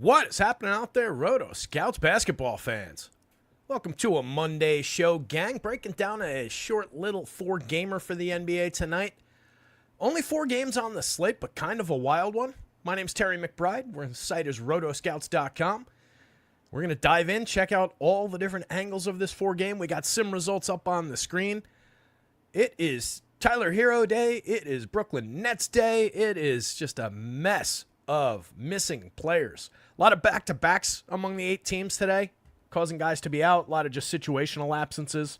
What is happening out there, Roto Scouts basketball fans? Welcome to a Monday show, gang. Breaking down a short little four-gamer for the NBA tonight. Only 4 games on the slate, but kind of a wild one. My name's Terry McBride. The site is rotoscouts.com. We're going to dive in, check out all the different angles of this 4-game. We got sim results up on the screen. It is Tyler Hero Day. It is Brooklyn Nets Day. It is just a mess of missing players. A lot of back-to-backs among the 8 teams today, causing guys to be out. A lot of just situational absences.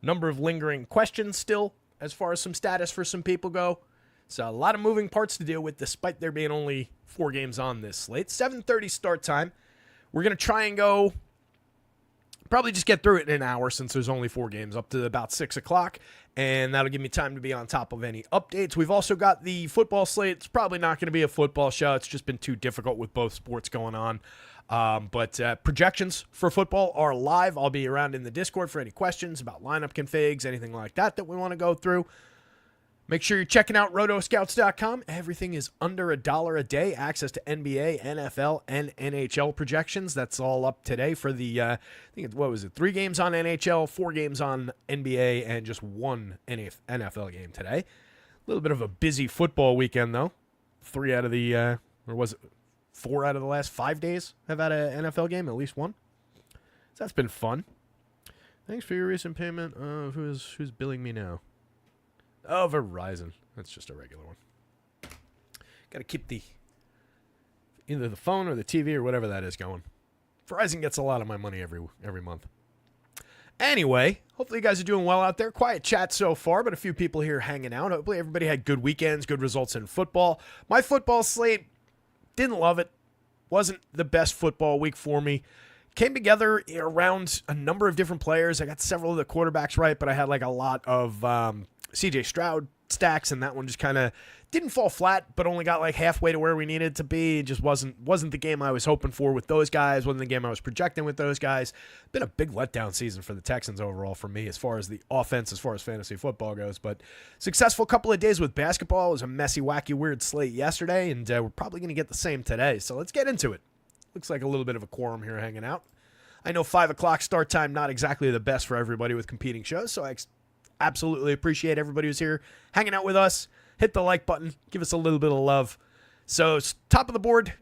Number of lingering questions still, as far as some status for some people go. So a lot of moving parts to deal with, despite there being only 4 games on this slate. 7:30 start time. We're going to try and go, probably just get through it in an hour since there's only 4 games, up to about 6 o'clock. And that'll give me time to be on top of any updates. We've also got the football slate. It's probably not going to be a football show. It's just been too difficult with both sports going on. But projections for football are live. I'll be around in the Discord for any questions about lineup configs, anything like that we want to go through. Make sure you're checking out rotoscouts.com. Everything is under $1 a day. Access to NBA, NFL, and NHL projections. That's all up today for the, I think it's, 3 games on NHL, 4 games on NBA, and just 1 NFL game today. A little bit of a busy football weekend, though. 3 out of the, or was it 4 out of the last 5 days have had an NFL game, at least one. So that's been fun. Thanks for your recent payment. Who's billing me now? Oh, Verizon. That's just a regular one. Got to keep either the phone or the TV or whatever that is going. Verizon gets a lot of my money every month. Anyway, hopefully you guys are doing well out there. Quiet chat so far, but a few people here hanging out. Hopefully everybody had good weekends, good results in football. My football slate, didn't love it. Wasn't the best football week for me. Came together around a number of different players. I got several of the quarterbacks right, but I had like a lot of CJ Stroud stacks, and that one just kind of didn't fall flat, but only got like halfway to where we needed to be. It just wasn't the game I was hoping for with those guys, wasn't the game I was projecting with those guys. Been a big letdown season for the Texans overall for me as far as the offense, as far as fantasy football goes, but successful couple of days with basketball. It was a messy, wacky, weird slate yesterday, and we're probably going to get the same today, so let's get into it. Looks like a little bit of a quorum here hanging out. I know 5 o'clock start time, not exactly the best for everybody with competing shows, so I absolutely appreciate everybody who's here hanging out with us. Hit the like button. Give us a little bit of love. So, top of the board,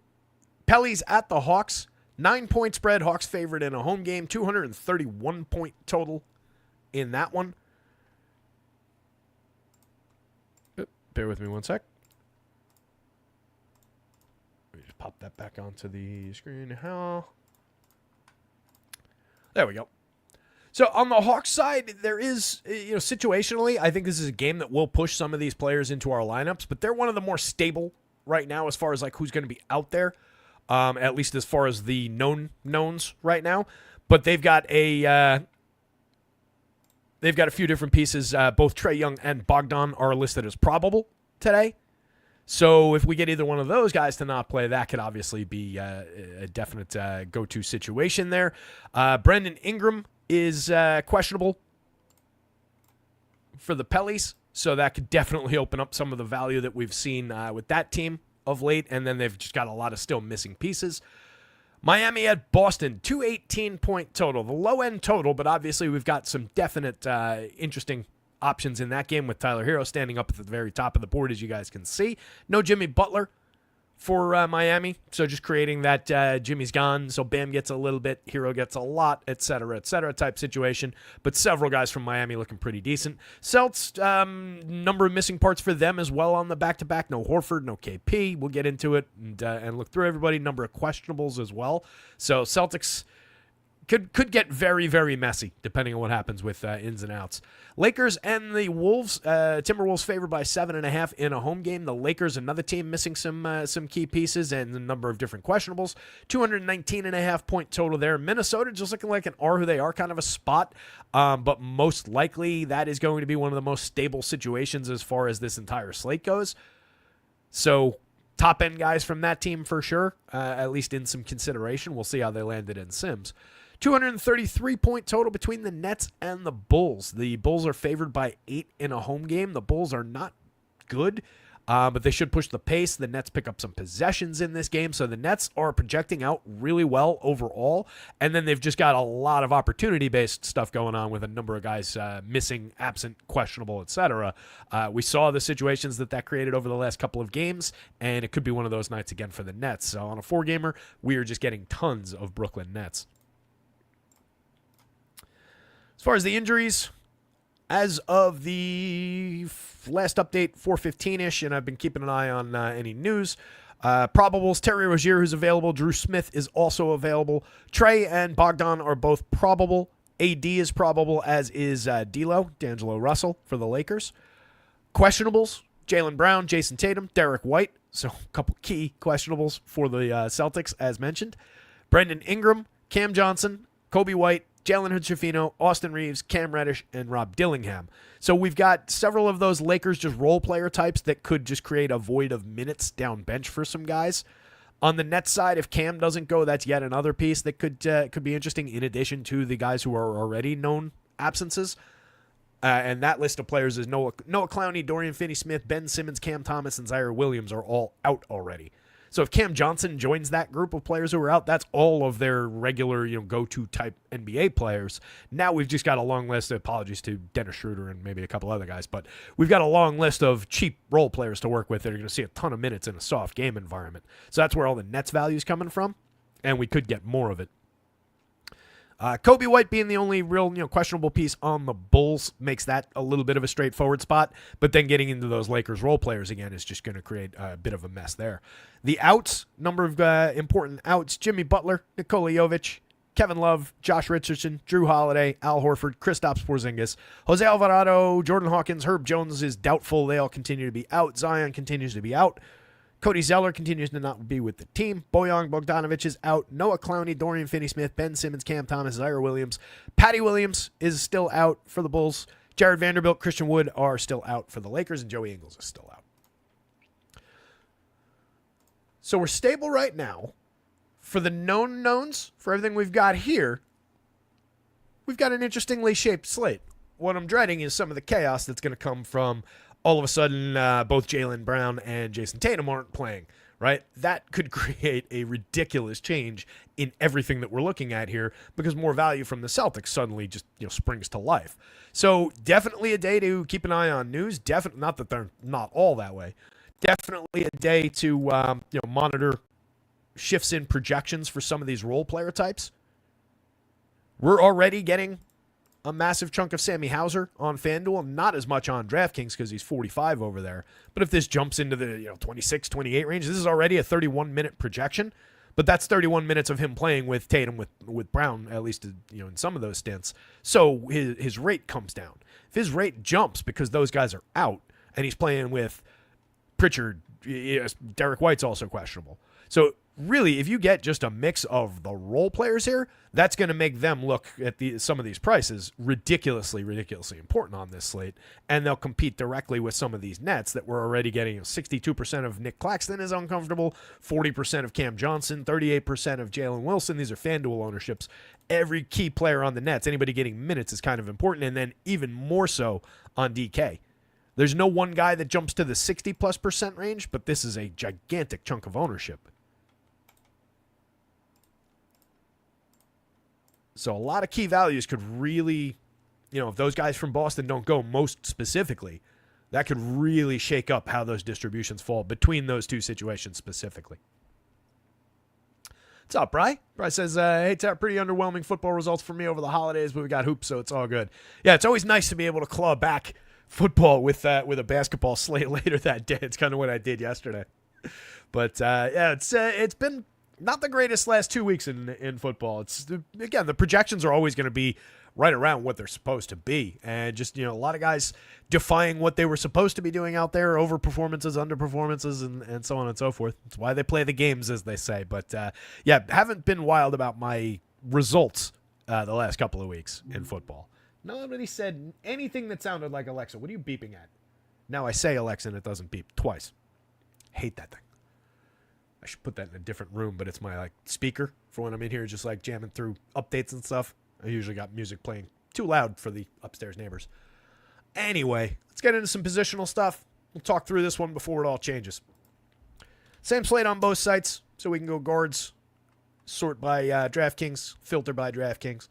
Pelly's at the Hawks. 9-point spread. Hawks favorite in a home game. 231-point total in that one. Bear with me one sec. Let me just pop that back onto the screen. There we go. So on the Hawks side, there is, situationally, I think this is a game that will push some of these players into our lineups, but they're one of the more stable right now as far as like who's going to be out there, at least as far as the knowns right now. But they've got a few different pieces. Both Trae Young and Bogdan are listed as probable today. So if we get either one of those guys to not play, that could obviously be a definite go-to situation there. Brandon Ingram is questionable for the Pellies, so that could definitely open up some of the value that we've seen with that team of late, and then they've just got a lot of still missing pieces. Miami at Boston, 218-point total, the low-end total, but obviously we've got some definite interesting options in that game with Tyler Hero standing up at the very top of the board, as you guys can see. No Jimmy Butler for Miami, so just creating that Jimmy's gone, so Bam gets a little bit, Hero gets a lot, et cetera type situation, but several guys from Miami looking pretty decent. Celts, number of missing parts for them as well on the back-to-back. No Horford, no KP. We'll get into it and look through everybody. Number of questionables as well. So Celtics could get very, very messy depending on what happens with ins and outs. Lakers and the Wolves. Timberwolves favored by 7.5 in a home game. The Lakers, another team missing some key pieces and a number of different questionables. 219.5-point total there. Minnesota just looking like an are who they are kind of a spot, but most likely that is going to be one of the most stable situations as far as this entire slate goes. So top-end guys from that team for sure, at least in some consideration. We'll see how they landed in Sims. 233-point total between the Nets and the Bulls. The Bulls are favored by 8 in a home game. The Bulls are not good. but they should push the pace. The Nets pick up some possessions in this game, so the Nets are projecting out really well overall, and then they've just got a lot of opportunity-based stuff going on with a number of guys missing, absent, questionable, etc. We saw the situations that created over the last couple of games, and it could be one of those nights again for the Nets. So on a 4-gamer, we are just getting tons of Brooklyn Nets. As far as the injuries, as of the last update, 4:15-ish, and I've been keeping an eye on any news. Probables, Terry Rozier, who's available. Drew Smith is also available. Trey and Bogdan are both probable. AD is probable, as is D'Angelo Russell for the Lakers. Questionables, Jaylen Brown, Jason Tatum, Derek White. So a couple key questionables for the Celtics, as mentioned. Brendan Ingram, Cam Johnson, Kobe White, Jalen Hood-Schifino, Austin Reeves, Cam Reddish, and Rob Dillingham. So we've got several of those Lakers just role player types that could just create a void of minutes down bench for some guys. On the Nets side, if Cam doesn't go, that's yet another piece that could be interesting in addition to the guys who are already known absences. And that list of players is Noah Clowney, Dorian Finney-Smith, Ben Simmons, Cam Thomas, and Zaire Williams are all out already. So if Cam Johnson joins that group of players who are out, that's all of their regular, go-to type NBA players. Now we've just got a long list. Apologies to Dennis Schroeder and maybe a couple other guys, but we've got a long list of cheap role players to work with that are going to see a ton of minutes in a soft game environment. So that's where all the Nets value is coming from, and we could get more of it. Kobe White being the only real, questionable piece on the Bulls makes that a little bit of a straightforward spot, but then getting into those Lakers role players again is just going to create a bit of a mess there. The outs, number of important outs: Jimmy Butler, Nikola Jovic, Kevin Love, Josh Richardson, Drew Holiday, Al Horford, Kristaps Porzingis, Jose Alvarado, Jordan Hawkins, Herb Jones is doubtful. They all continue to be out. Zion continues to be out. Cody Zeller continues to not be with the team. Bojan Bogdanovic is out. Noah Clowney, Dorian Finney-Smith, Ben Simmons, Cam Thomas, Zaire Williams. Patty Williams is still out for the Bulls. Jared Vanderbilt, Christian Wood are still out for the Lakers, and Joey Ingles is still out. So we're stable right now. For the known knowns, for everything we've got here, we've got an interestingly shaped slate. What I'm dreading is some of the chaos that's going to come from all of a sudden, both Jaylen Brown and Jason Tatum aren't playing, right? That could create a ridiculous change in everything that we're looking at here because more value from the Celtics suddenly just springs to life. So definitely a day to keep an eye on news. Definitely, not that they're not all that way. Definitely a day to monitor shifts in projections for some of these role player types. We're already getting a massive chunk of Sammy Hauser on FanDuel, not as much on DraftKings because he's 45 over there. But if this jumps into the 26, 28 range, this is already a 31-minute projection. But that's 31 minutes of him playing with Tatum, with Brown, at least in some of those stints. So his rate comes down. If his rate jumps because those guys are out and he's playing with Pritchard, Derek White's also questionable. So really, if you get just a mix of the role players here, that's going to make them look at some of these prices ridiculously important on this slate, and they'll compete directly with some of these Nets that we're already getting. 62% of Nick Claxton is uncomfortable, 40% of Cam Johnson, 38% of Jalen Wilson. These are FanDuel ownerships. Every key player on the Nets, anybody getting minutes is kind of important, and then even more so on DK. There's no one guy that jumps to the 60+% range, but this is a gigantic chunk of ownership. So a lot of key values could really, if those guys from Boston don't go most specifically, that could really shake up how those distributions fall between those two situations specifically. What's up, Bri? Bri says, hey, it's pretty underwhelming football results for me over the holidays, but we got hoops, so it's all good. Yeah, it's always nice to be able to claw back football with a basketball slate later that day. It's kind of what I did yesterday. But, it's been not the greatest last 2 weeks in football. It's again, the projections are always going to be right around what they're supposed to be, and just a lot of guys defying what they were supposed to be doing out there, over performances, underperformances, and so on and so forth. That's why they play the games, as they say. But haven't been wild about my results the last couple of weeks in football. Nobody said anything that sounded like Alexa. What are you beeping at? Now I say Alexa and it doesn't beep twice. Hate that thing. I should put that in a different room, but it's my speaker for when I'm in here just jamming through updates and stuff. I usually got music playing too loud for the upstairs neighbors. Anyway, let's get into some positional stuff. we'll talk through this one before it all changes. Same slate on both sites, so we can go guards, sort by DraftKings, filter by DraftKings.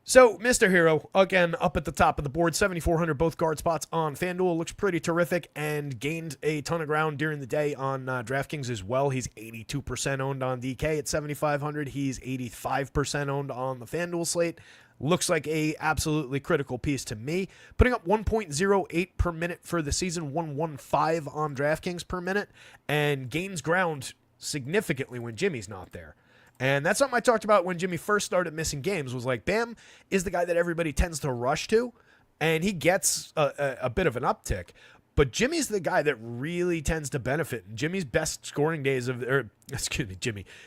So, Mr. Hero, again, up at the top of the board, 7,400 both guard spots on FanDuel. Looks pretty terrific and gained a ton of ground during the day on DraftKings as well. He's 82% owned on DK at 7,500. He's 85% owned on the FanDuel slate. Looks like a absolutely critical piece to me. Putting up 1.08 per minute for the season, 115 on DraftKings per minute, and gains ground significantly when Jimmy's not there. And that's something I talked about when Jimmy first started missing games, was like, Bam is the guy that everybody tends to rush to, and he gets a bit of an uptick. But Jimmy's the guy that really tends to benefit. Jimmy's best scoring days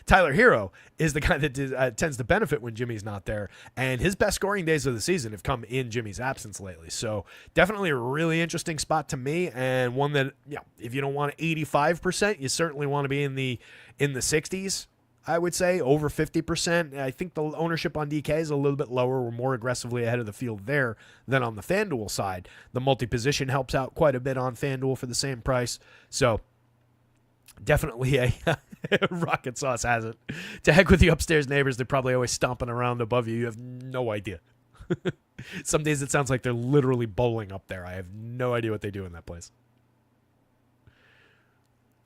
Tyler Hero is the guy that tends to benefit when Jimmy's not there. And his best scoring days of the season have come in Jimmy's absence lately. So definitely a really interesting spot to me, and one that, if you don't want 85%, you certainly want to be in the 60s. I would say over 50%. I think the ownership on DK is a little bit lower. We're more aggressively ahead of the field there than on the FanDuel side. The multi-position helps out quite a bit on FanDuel for the same price. So definitely a rocket sauce has it. To heck with the upstairs neighbors. They're probably always stomping around above you. You have no idea. Some days it sounds like they're literally bowling up there. I have no idea what they do in that place.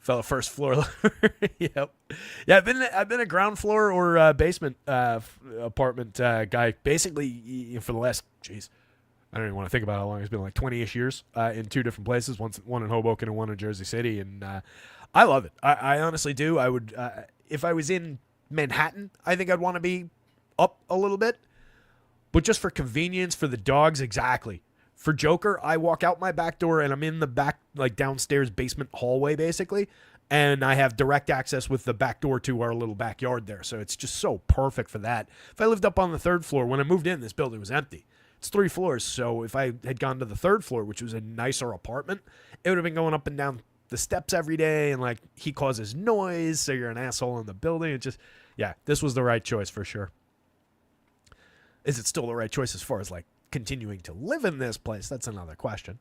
Fellow first floor. Yep. Yeah, I've been a ground floor or basement apartment guy basically for the last, I don't even want to think about how long. It's been like 20-ish years in two different places, one in Hoboken and one in Jersey City, and I love it. I honestly do. I would, if I was in Manhattan, I think I'd want to be up a little bit, but just for convenience, for the dogs, exactly. For Joker, I walk out my back door and I'm in the back, like downstairs basement hallway, basically. And I have direct access with the back door to our little backyard there. So it's just so perfect for that. If I lived up on the third floor, when I moved in, this building was empty. It's 3 floors. So if I had gone to the third floor, which was a nicer apartment, it would have been going up and down the steps every day. And like, he causes noise, so you're an asshole in the building. It just, this was the right choice for sure. Is it still the right choice as far as like continuing to live in this place? That's another question.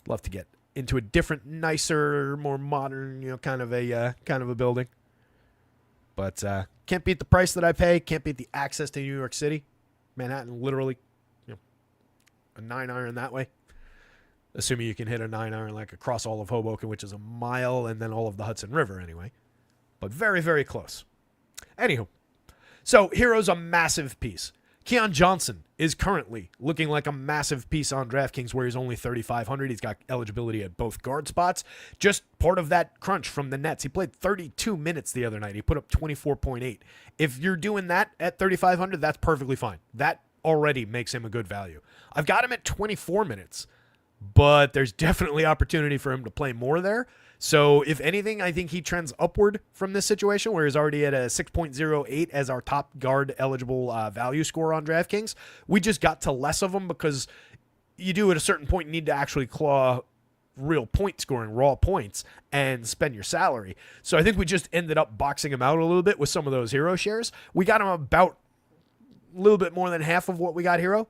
Love to get into a different, nicer, more modern, kind of a building. But can't beat the price that I pay. Can't beat the access to New York City. Manhattan, literally, a 9-iron that way. Assuming you can hit a 9-iron like across all of Hoboken, which is a mile, and then all of the Hudson River anyway. But very, very close. Anywho, so Hero's a massive piece. Keon Johnson is currently looking like a massive piece on DraftKings, where he's only 3,500. He's got eligibility at both guard spots. Just part of that crunch from the Nets. He played 32 minutes the other night. He put up 24.8. If you're doing that at 3,500, that's perfectly fine. That already makes him a good value. I've got him at 24 minutes, but there's definitely opportunity for him to play more there. So if anything, I think he trends upward from this situation, where he's already at a 6.08 as our top guard eligible value score on DraftKings. We just got to less of them because you do at a certain point need to actually claw real point scoring, raw points, and spend your salary. So I think we just ended up boxing him out a little bit with some of those Hero shares. We got him about a little bit more than half of what we got Hero,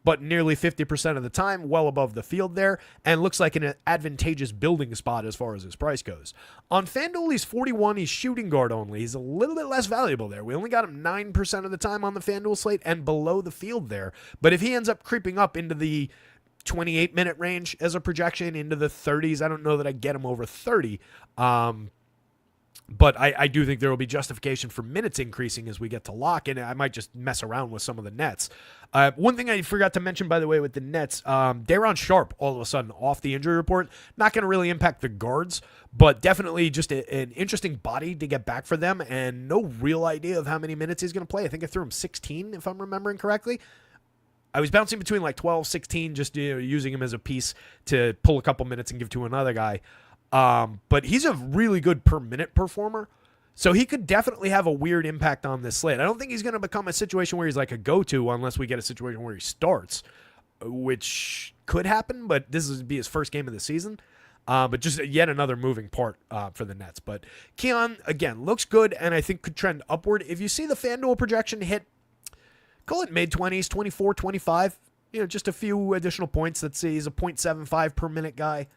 but nearly 50% of the time, well above the field there, and looks like an advantageous building spot as far as his price goes. On FanDuel, he's 41. He's shooting guard only. He's a little bit less valuable there. We only got him 9% of the time on the FanDuel slate and below the field there. But if he ends up creeping up into the 28-minute range as a projection, into the 30s, I don't know that I get him over 30. But I do think there will be justification for minutes increasing as we get to lock, and I might just mess around with some of the Nets. One thing I forgot to mention, by the way, with the Nets, Daron Sharp, all of a sudden, off the injury report. Not going to really impact the guards, but definitely just an interesting body to get back for them, and no real idea of how many minutes he's going to play. I think I threw him 16, if I'm remembering correctly. I was bouncing between like 12, 16, just using him as a piece to pull a couple minutes and give to another guy. But he's a really good per minute performer, so he could definitely have a weird impact on this slate. I don't think he's going to become a situation where he's like a go-to unless we get a situation where he starts, which could happen, but this would be his first game of the season. But just yet another moving part for the Nets. But Keon, again, looks good and I think could trend upward. If you see the FanDuel projection hit, call it mid-20s, 24, 25, just a few additional points. Let's say he's a 0.75 per minute guy.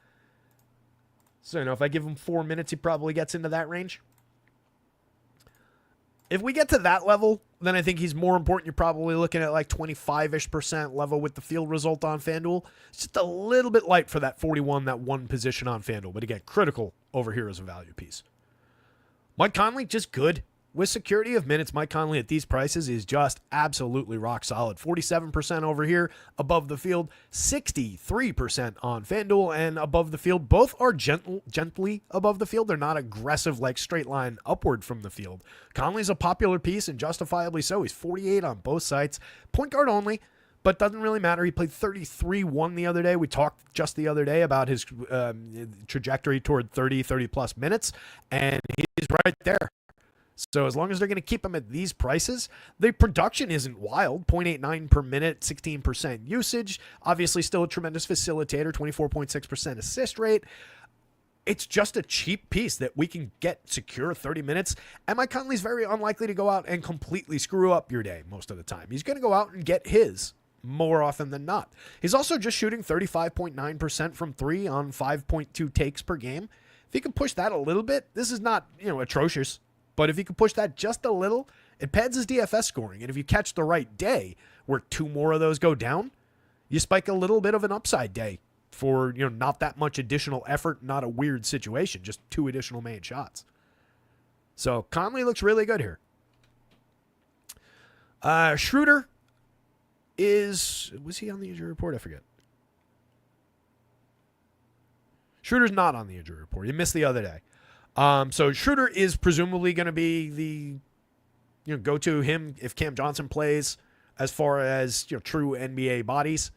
So, if I give him 4 minutes, he probably gets into that range. If we get to that level, then I think he's more important. You're probably looking at like 25-ish% level with the field result on FanDuel. It's just a little bit light for that 41, that one position on FanDuel. But again, critical over here as a value piece. Mike Conley, just good. With security of minutes, Mike Conley at these prices is just absolutely rock solid. 47% over here above the field, 63% on FanDuel and above the field. Both are gently above the field. They're not aggressive, like straight line upward from the field. Conley's a popular piece and justifiably so. He's 48 on both sites. Point guard only, but doesn't really matter. He played 33-1 the other day. We talked just the other day about his trajectory toward 30-plus minutes, and he's right there. So as long as they're going to keep him at these prices, the production isn't wild. 0.89 per minute, 16% usage. Obviously still a tremendous facilitator, 24.6% assist rate. It's just a cheap piece that we can get secure 30 minutes. And Mike Conley's very unlikely to go out and completely screw up your day most of the time. He's going to go out and get his more often than not. He's also just shooting 35.9% from 3 on 5.2 takes per game. If he can push that a little bit, this is not, atrocious. But if you can push that just a little, it pads his DFS scoring. And if you catch the right day where 2 more of those go down, you spike a little bit of an upside day for, not that much additional effort, not a weird situation, just 2 additional made shots. So Conley looks really good here. Schroeder was he on the injury report? I forget. Schroeder's not on the injury report. He missed the other day. So Schroeder is presumably going to be the, go to him if Cam Johnson plays as far as, true NBA bodies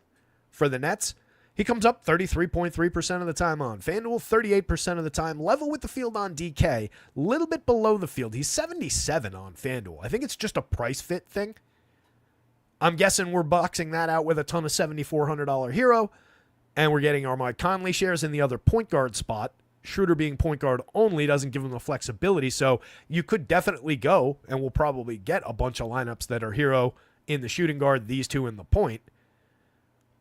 for the Nets. He comes up 33.3% of the time on FanDuel, 38% of the time, level with the field on DK, a little bit below the field. He's 77 on FanDuel. I think it's just a price fit thing. I'm guessing we're boxing that out with a ton of $7,400 hero, and we're getting our Mike Conley shares in the other point guard spot. Schroeder being point guard only doesn't give him the flexibility, so you could definitely go, and we'll probably get a bunch of lineups that are hero in the shooting guard, these 2 in the point.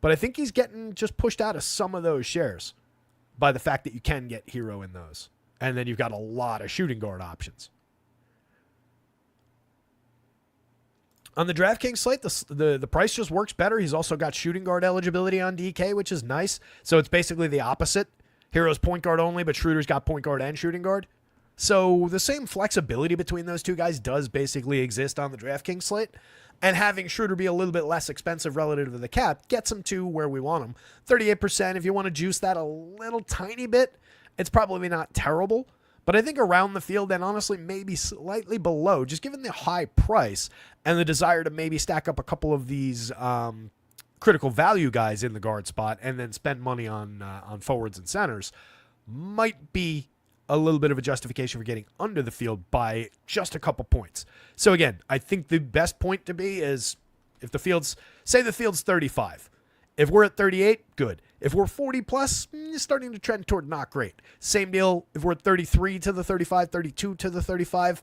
But I think he's getting just pushed out of some of those shares by the fact that you can get hero in those. And then you've got a lot of shooting guard options. On the DraftKings slate, the price just works better. He's also got shooting guard eligibility on DK, which is nice. So it's basically the opposite. Hero's point guard only, but Schroeder's got point guard and shooting guard. So the same flexibility between those two guys does basically exist on the DraftKings slate. And having Schroeder be a little bit less expensive relative to the cap gets him to where we want him. 38%, if you want to juice that a little tiny bit, it's probably not terrible. But I think around the field, and honestly maybe slightly below, just given the high price and the desire to maybe stack up a couple of these critical value guys in the guard spot and then spend money on forwards and centers, might be a little bit of a justification for getting under the field by just a couple points. So again, I think the best point to be is if the field's 35. If we're at 38, good. If we're 40 plus, starting to trend toward not great. Same deal if we're at 33 to the 35, 32 to the 35,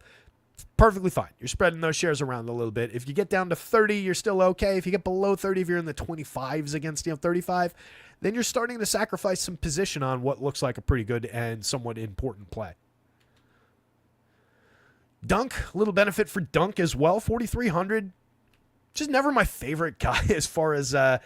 perfectly fine. You're spreading those shares around a little bit. If you get down to 30, you're still okay. If you get below 30, if you're in the 25s against 35, then you're starting to sacrifice some position on what looks like a pretty good and somewhat important play. Dunk, little benefit for Dunk as well. 4,300. Just never my favorite guy as far as the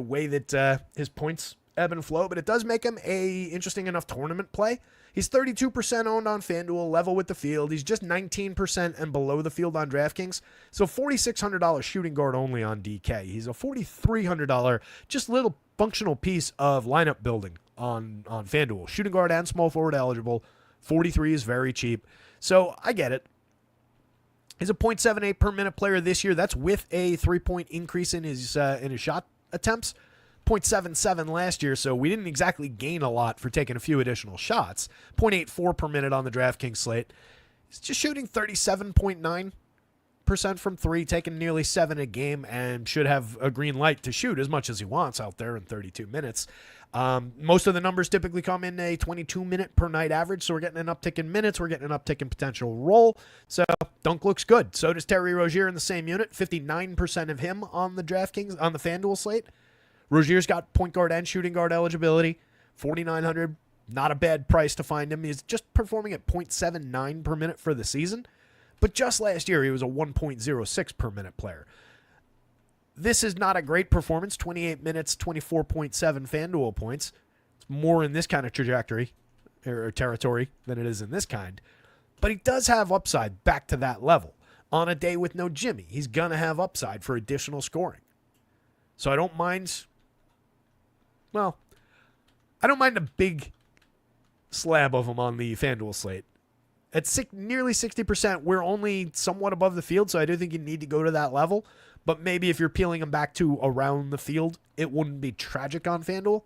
way that his points ebb and flow, but it does make him a interesting enough tournament play. He's 32% owned on FanDuel, level with the field. He's just 19% and below the field on DraftKings. So $4,600 shooting guard only on DK. He's a $4,300 just little functional piece of lineup building on FanDuel. Shooting guard and small forward eligible. 43 is very cheap. So I get it. He's a 0.78 per minute player this year. That's with a 3-point increase in his shot attempts. 0.77 last year, so we didn't exactly gain a lot for taking a few additional shots. 0.84 per minute on the DraftKings slate. He's just shooting 37.9 from three, taking nearly 7 a game, and should have a green light to shoot as much as he wants out there in 32 minutes. Most of the numbers typically come in a 22-minute per night average, so we're getting an uptick in minutes. We're getting an uptick in potential roll. So Dunk looks good. So does Terry Rozier in the same unit. 59% of him on the DraftKings, on the FanDuel slate. Rozier's got point guard and shooting guard eligibility. 4,900, not a bad price to find him. He's just performing at 0.79 per minute for the season. But just last year, he was a 1.06 per minute player. This is not a great performance. 28 minutes, 24.7 FanDuel points. It's more in this kind of trajectory or territory than it is in this kind. But he does have upside back to that level. On a day with no Jimmy, he's going to have upside for additional scoring. So I don't mind, well, I don't mind a big slab of him on the FanDuel slate. At nearly 60%, we're only somewhat above the field, so I do think you need to go to that level. But maybe if you're peeling him back to around the field, it wouldn't be tragic on FanDuel.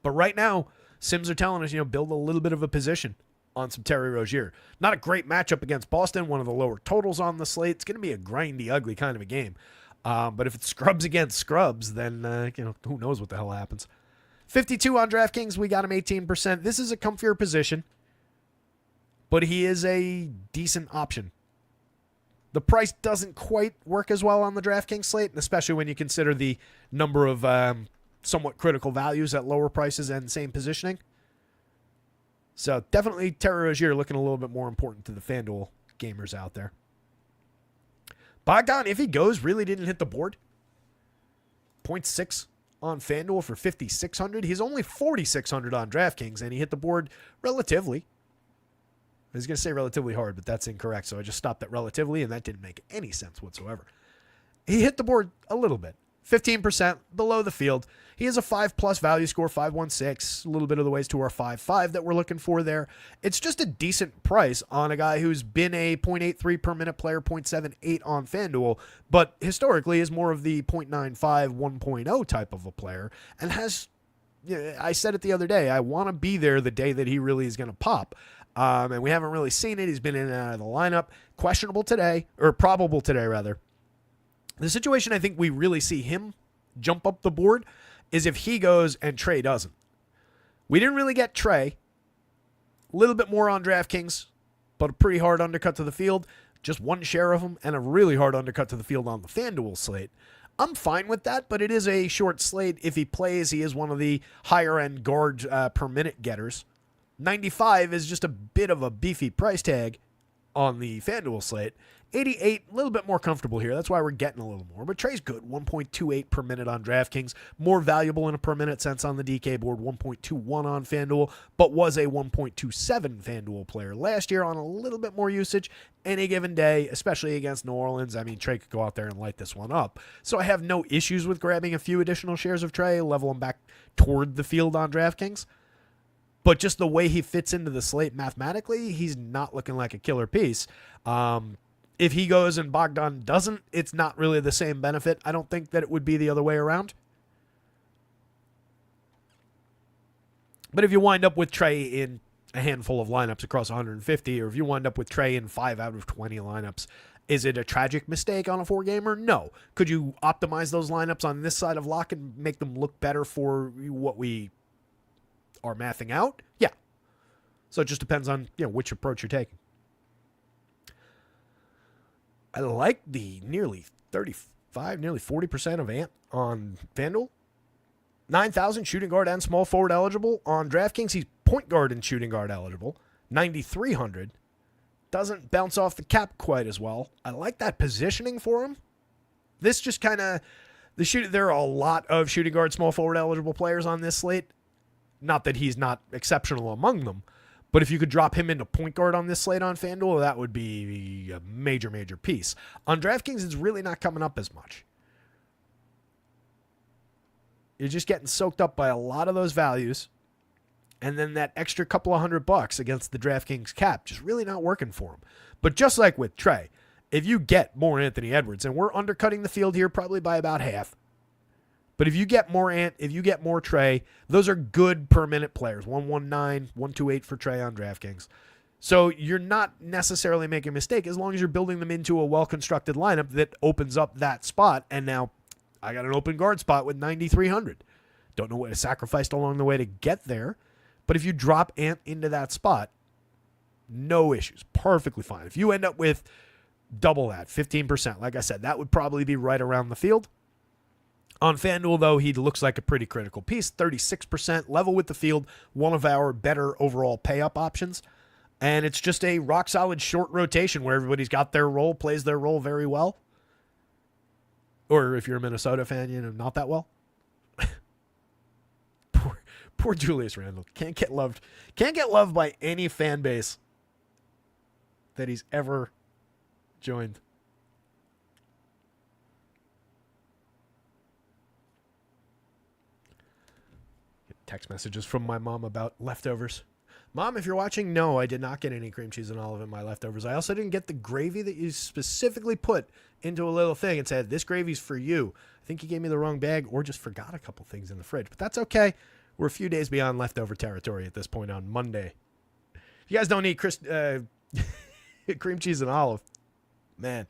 But right now, Sims are telling us, build a little bit of a position on some Terry Rozier. Not a great matchup against Boston, one of the lower totals on the slate. It's going to be a grindy, ugly kind of a game. But if it's scrubs against scrubs, then, who knows what the hell happens. 52 on DraftKings, we got him 18%. This is a comfier position, but he is a decent option. The price doesn't quite work as well on the DraftKings slate, especially when you consider the number of somewhat critical values at lower prices and same positioning. So definitely Terry Rozier looking a little bit more important to the FanDuel gamers out there. Bogdan, if he goes, really didn't hit the board. 0.6 on FanDuel for 5,600. He's only 4,600 on DraftKings, and he hit the board relatively. I was going to say relatively hard, but that's incorrect. So I just stopped at relatively, and that didn't make any sense whatsoever. He hit the board a little bit. 15% below the field. He has a 5+ value score, 5.16, a little bit of the ways to our 5.5 that we're looking for there. It's just a decent price on a guy who's been a 0.83 per minute player, 0.78 on FanDuel, but historically is more of the 0.95, 1.0 type of a player, and has, I said it the other day, I want to be there the day that he really is going to pop. And we haven't really seen it. He's been in and out of the lineup. Questionable today, or probable today, rather. The situation I think we really see him jump up the board is if he goes and Trey doesn't. We didn't really get Trey. A little bit more on DraftKings, but a pretty hard undercut to the field. Just one share of him and a really hard undercut to the field on the FanDuel slate. I'm fine with that, but it is a short slate. If he plays, he is one of the higher-end guard per minute getters. 95 is just a bit of a beefy price tag on the FanDuel slate. 88, a little bit more comfortable here. That's why we're getting a little more. But Trey's good. 1.28 per minute on DraftKings. More valuable in a per minute sense on the DK board. 1.21 on FanDuel, but was a 1.27 FanDuel player last year on a little bit more usage. Any given day, especially against New Orleans, I mean, Trey could go out there and light this one up. So I have no issues with grabbing a few additional shares of Trey, level him back toward the field on DraftKings. But just the way he fits into the slate mathematically, he's not looking like a killer piece. If he goes and Bogdan doesn't, it's not really the same benefit. I don't think that it would be the other way around. But if you wind up with Trey in a handful of lineups across 150, or if you wind up with Trey in 5 out of 20 lineups, is it a tragic mistake on a 4-gamer? No. Could you optimize those lineups on this side of lock and make them look better for what we are mathing out? Yeah. So it just depends on which approach you're taking. I like the nearly 35, nearly 40% of Ant on FanDuel. 9,000 shooting guard and small forward eligible. On DraftKings, he's point guard and shooting guard eligible. 9,300. Doesn't bounce off the cap quite as well. I like that positioning for him. This just kind of, there are a lot of shooting guard, small forward eligible players on this slate. Not that he's not exceptional among them. But if you could drop him into point guard on this slate on FanDuel, that would be a major, major piece. On DraftKings, it's really not coming up as much. You're just getting soaked up by a lot of those values. And then that extra couple of $100 against the DraftKings cap just really not working for him. But just like with Trey, if you get more Anthony Edwards, and we're undercutting the field here probably by about half, but if you get more Ant, if you get more Trey, those are good per minute players. 119, 128 for Trey on DraftKings. So you're not necessarily making a mistake as long as you're building them into a well-constructed lineup that opens up that spot. And now I got an open guard spot with 9,300. Don't know what I sacrificed along the way to get there. But if you drop Ant into that spot, no issues. Perfectly fine. If you end up with double that, 15%, like I said, that would probably be right around the field. On FanDuel, though, he looks like a pretty critical piece. 36%, level with the field, one of our better overall pay-up options. And it's just a rock-solid short rotation where everybody's got their role, plays their role very well. Or if you're a Minnesota fan, not that well. Poor Julius Randle. Can't get loved by any fan base that he's ever joined. Text messages from my mom about leftovers. Mom, if you're watching, no, I did not get any cream cheese and olive in my leftovers. I also didn't get the gravy that you specifically put into a little thing and said, this gravy's for you. I think you gave me the wrong bag or just forgot a couple things in the fridge. But that's okay. We're a few days beyond leftover territory at this point on Monday. If you guys don't eat cream cheese and olive, man,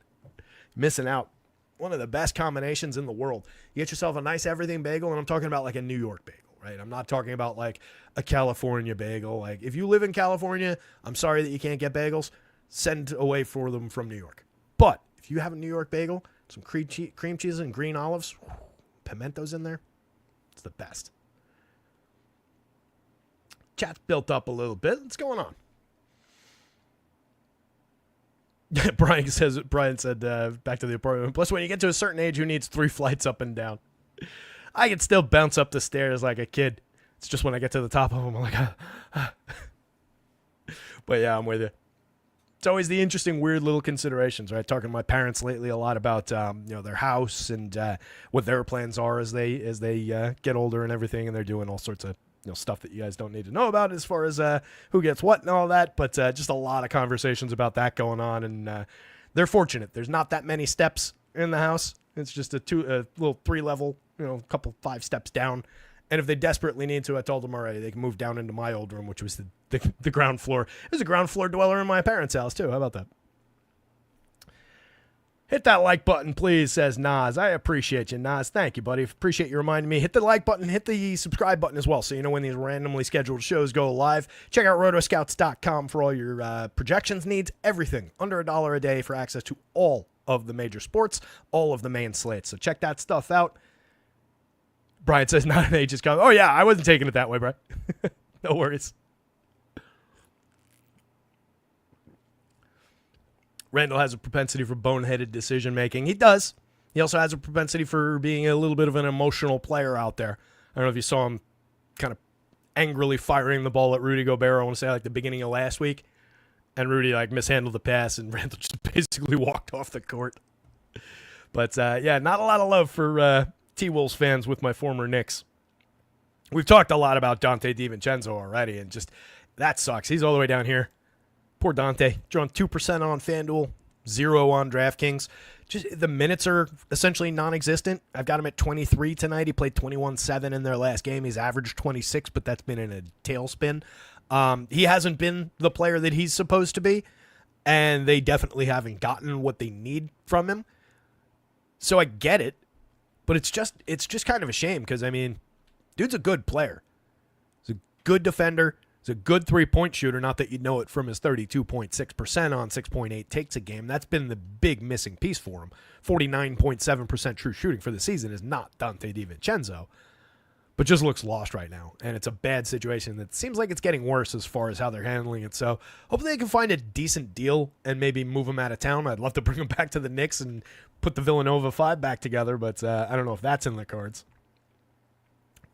missing out. One of the best combinations in the world. You get yourself a nice everything bagel, and I'm talking about like a New York bagel. Right? I'm not talking about like a California bagel. Like if you live in California, I'm sorry that you can't get bagels. Send away for them from New York. But if you have a New York bagel, some cream cheese and green olives, pimentos in there, it's the best. Chat's built up a little bit. What's going on? Brian said, back to the apartment. Plus, when you get to a certain age, who needs 3 flights up and down? I can still bounce up the stairs like a kid. It's just when I get to the top of them, I'm like, But yeah, I'm with you. It's always the interesting, weird little considerations, right? Talking to my parents lately a lot about, their house and what their plans are as they get older and everything, and they're doing all sorts of stuff that you guys don't need to know about as far as who gets what and all that. But just a lot of conversations about that going on, and they're fortunate. There's not that many steps in the house. It's just a little 3-level. A couple 5 steps down. And if they desperately need to, I told them already, they can move down into my old room, which was the ground floor. There's a ground floor dweller in my parents' house, too. How about that? Hit that like button, please, says Nas. I appreciate you, Nas. Thank you, buddy. Appreciate you reminding me. Hit the like button. Hit the subscribe button as well, so you know when these randomly scheduled shows go live. Check out rotoscouts.com for all your projections needs. Everything under $1 a day for access to all of the major sports, all of the main slates. So check that stuff out. Brian says, not an ageist comment. Oh, yeah, I wasn't taking it that way, Brian. No worries. Randall has a propensity for boneheaded decision-making. He does. He also has a propensity for being a little bit of an emotional player out there. I don't know if you saw him kind of angrily firing the ball at Rudy Gobert, I want to say, like the beginning of last week. And Rudy, mishandled the pass, and Randall just basically walked off the court. But, yeah, not a lot of love for T-Wolves fans with my former Knicks. We've talked a lot about Dante DiVincenzo already, and just that sucks. He's all the way down here. Poor Dante. Drawn 2% on FanDuel, 0 on DraftKings. Just the minutes are essentially non-existent. I've got him at 23 tonight. He played 21-7 in their last game. He's averaged 26, but that's been in a tailspin. He hasn't been the player that he's supposed to be, and they definitely haven't gotten what they need from him. So I get it. But it's just kind of a shame because, dude's a good player. He's a good defender. He's a good three-point shooter. Not that you know it from his 32.6% on 6.8 takes a game. That's been the big missing piece for him. 49.7% true shooting for the season is not Dante DiVincenzo, but just looks lost right now. And it's a bad situation that seems like it's getting worse as far as how they're handling it. So hopefully they can find a decent deal and maybe move him out of town. I'd love to bring him back to the Knicks and put the Villanova 5 back together, but I don't know if that's in the cards.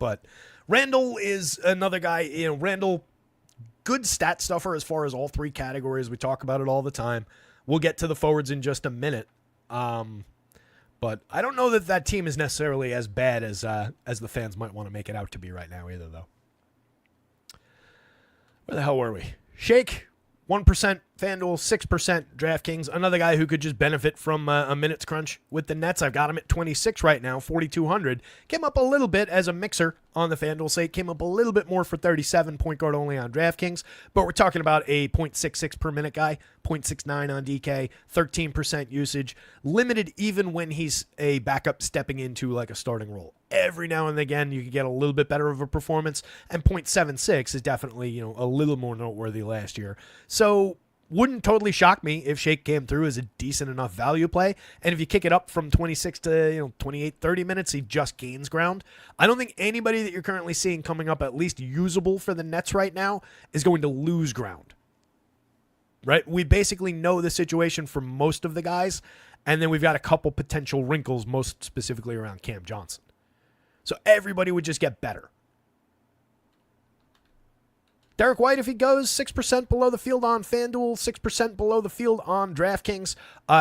But Randall is another guy. Randall, good stat stuffer as far as all 3 categories. We talk about it all the time. We'll get to the forwards in just a minute. But I don't know that team is necessarily as bad as the fans might want to make it out to be right now either, though. Where the hell were we? Shake, 1% FanDuel, 6% DraftKings. Another guy who could just benefit from a minutes crunch with the Nets. I've got him at 26 right now, 4,200. Came up a little bit as a mixer on the FanDuel slate. Came up a little bit more for 37, point guard only on DraftKings. But we're talking about a 0.66 per minute guy, 0.69 on DK, 13% usage. Limited even when he's a backup stepping into like a starting role. Every now and again, you can get a little bit better of a performance. And 0.76 is definitely, a little more noteworthy last year. So wouldn't totally shock me if Shake came through as a decent enough value play. And if you kick it up from 26 to 28, 30 minutes, he just gains ground. I don't think anybody that you're currently seeing coming up at least usable for the Nets right now is going to lose ground. Right? We basically know the situation for most of the guys. And then we've got a couple potential wrinkles, most specifically around Cam Johnson. So everybody would just get better. Derek White, if he goes 6% below the field on FanDuel, 6% below the field on DraftKings,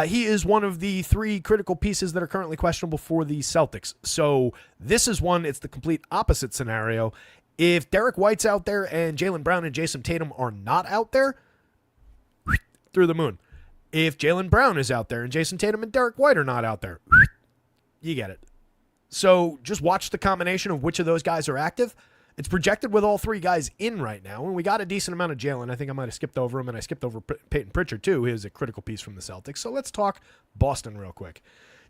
he is one of the 3 critical pieces that are currently questionable for the Celtics. So this is one, it's the complete opposite scenario. If Derek White's out there and Jaylen Brown and Jason Tatum are not out there, through the moon. If Jaylen Brown is out there and Jason Tatum and Derek White are not out there, you get it. So just watch the combination of which of those guys are active. It's projected with all 3 guys in right now, and we got a decent amount of Jaylen. I think I might have skipped over him, and I skipped over Peyton Pritchard, too. He was a critical piece from the Celtics. So let's talk Boston real quick.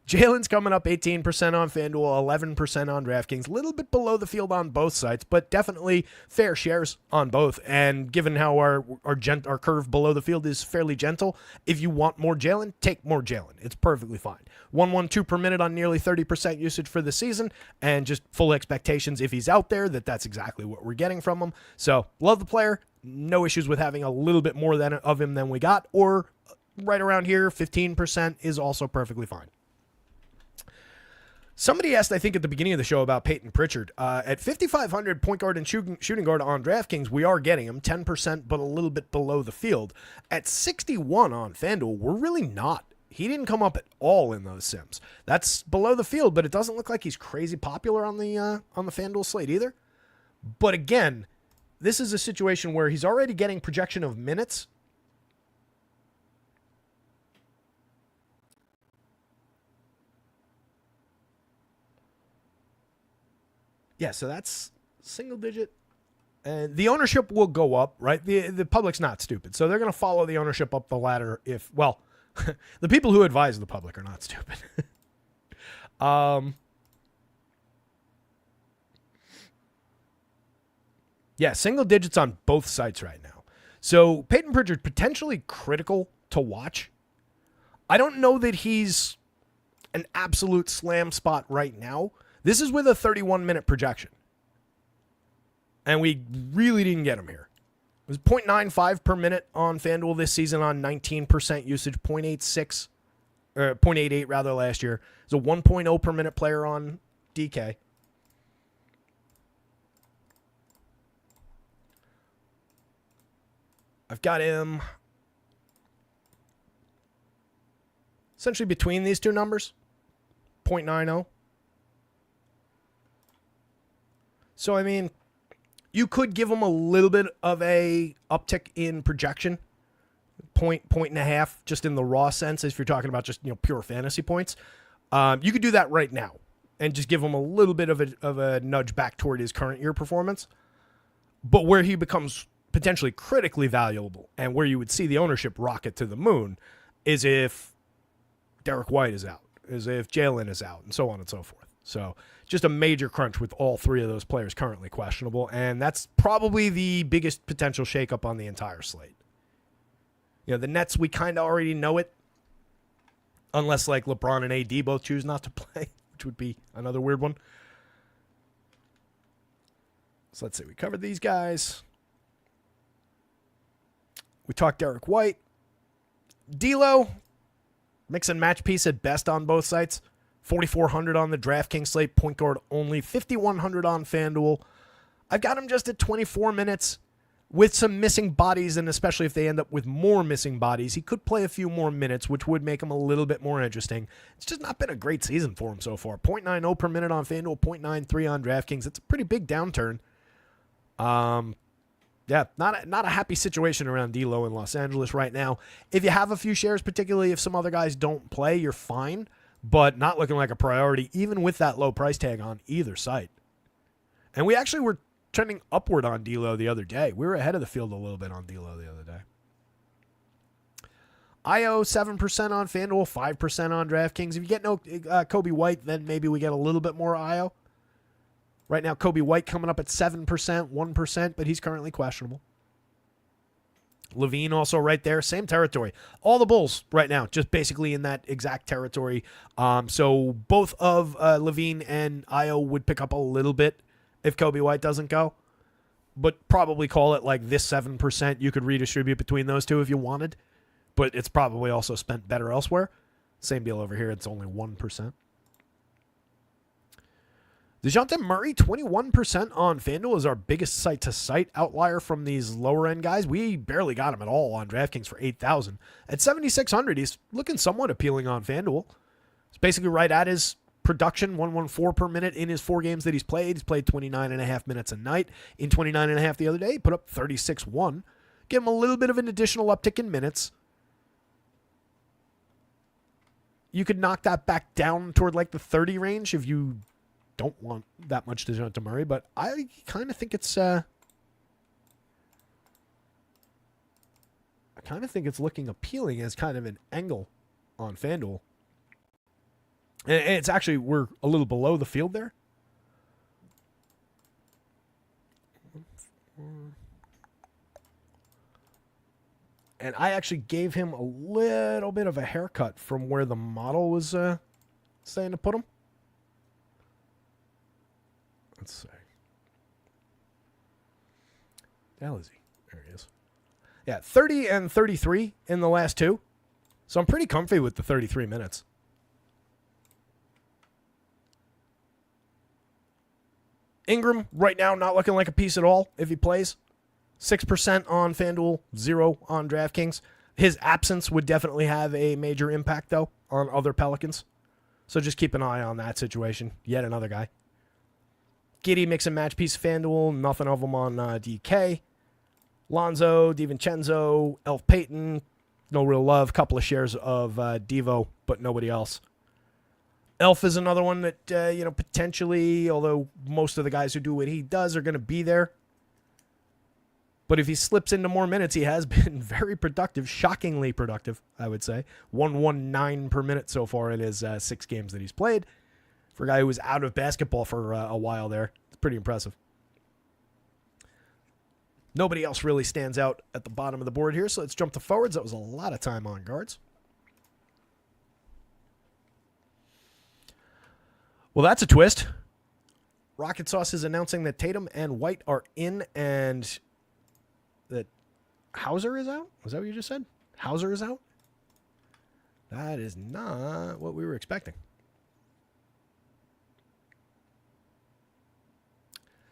Jaylen's coming up 18% on FanDuel, 11% on DraftKings. A little bit below the field on both sites, but definitely fair shares on both. And given how our curve below the field is fairly gentle, if you want more Jaylen, take more Jaylen. It's perfectly fine. 112 per minute on nearly 30% usage for the season, and just full expectations if he's out there that's exactly what we're getting from him. So love the player. No issues with having a little bit more of him than we got, or right around here, 15% is also perfectly fine. Somebody asked, I think, at the beginning of the show about Peyton Pritchard. At 5,500 point guard and shooting guard on DraftKings, we are getting him 10%, but a little bit below the field. At 61 on FanDuel, we're really not. He didn't come up at all in those sims. That's below the field, but it doesn't look like he's crazy popular on the FanDuel slate either. But again, this is a situation where he's already getting projection of minutes. Yeah, so that's single digit. And the ownership will go up, right? The public's not stupid. So they're going to follow the ownership up the ladder if, well, the people who advise the public are not stupid. Yeah, single digits on both sites right now. So Peyton Pritchard, potentially critical to watch. I don't know that he's an absolute slam spot right now. This is with a 31-minute projection. And we really didn't get him here. It was 0.95 per minute on FanDuel this season on 19% usage, 0.88 rather last year. He's a 1.0 per minute player on DK. I've got him essentially between these two numbers, 0.90. So, I mean, you could give him a little bit of a uptick in projection, point and a half, just in the raw sense, if you're talking about just pure fantasy points. You could do that right now and just give him a little bit of a nudge back toward his current year performance. But where he becomes potentially critically valuable and where you would see the ownership rocket to the moon is if Derek White is out, is if Jaylen is out, and so on and so forth. So just a major crunch with all 3 of those players currently questionable, and that's probably the biggest potential shakeup on the entire slate. The Nets, we kind of already know it, unless like LeBron and AD both choose not to play, which would be another weird one. So let's see, we covered these guys. We talked Derek White. D'Lo, mix and match piece at best on both sites. 4,400 on the DraftKings slate, point guard only. 5,100 on FanDuel. I've got him just at 24 minutes with some missing bodies, and especially if they end up with more missing bodies, he could play a few more minutes, which would make him a little bit more interesting. It's just not been a great season for him so far. 0.90 per minute on FanDuel, 0.93 on DraftKings. It's a pretty big downturn. Yeah, not a happy situation around D'Lo in Los Angeles right now. If you have a few shares, particularly if some other guys don't play, you're fine, but not looking like a priority, even with that low price tag on either site. And we actually were trending upward on D'Lo the other day. We were ahead of the field a little bit on D'Lo the other day. IO 7% on FanDuel, 5% on DraftKings. If you get no Kobe White, then maybe we get a little bit more IO. Right now, Kobe White coming up at 7%, 1%, but he's currently questionable. Levine also right there, same territory. All the Bulls right now, just basically in that exact territory. So both of Levine and Io would pick up a little bit if Kobe White doesn't go, but probably call it like this 7%. You could redistribute between those two if you wanted, but it's probably also spent better elsewhere. Same deal over here. It's only 1%. DeJounte Murray, 21% on FanDuel is our biggest site-to-site outlier from these lower-end guys. We barely got him at all on DraftKings for $8,000. At $7,600, he's looking somewhat appealing on FanDuel. It's basically right at his production, 114 per minute in his 4 games that he's played. He's played 29.5 minutes a night. In 29.5 the other day, he put up 36-1. Give him a little bit of an additional uptick in minutes. You could knock that back down toward like the 30 range if you don't want that much DeJounte Murray, but I kind of think it's looking appealing as kind of an angle on FanDuel. And it's actually, we're a little below the field there. And I actually gave him a little bit of a haircut from where the model was saying to put him. Let's see. The hell is he? There he is. Yeah, 30 and 33 in the last 2. So I'm pretty comfy with the 33 minutes. Ingram, right now, not looking like a piece at all if he plays. 6% on FanDuel, 0 on DraftKings. His absence would definitely have a major impact, though, on other Pelicans. So just keep an eye on that situation. Yet another guy. Giddey, mix and match piece of FanDuel. Nothing of them on DK. Lonzo, DiVincenzo, Elf Payton. No real love. Couple of shares of Devo, but nobody else. Elf is another one that, potentially, although most of the guys who do what he does are going to be there. But if he slips into more minutes, he has been very productive, shockingly productive, I would say. 119 per minute so far in his 6 games that he's played. For a guy who was out of basketball for a while there, it's pretty impressive. Nobody else really stands out at the bottom of the board here, so let's jump to forwards. That was a lot of time on guards. Well, that's a twist. Rocket Sauce is announcing that Tatum and White are in and that Hauser is out? Was that what you just said? Hauser is out? That is not what we were expecting.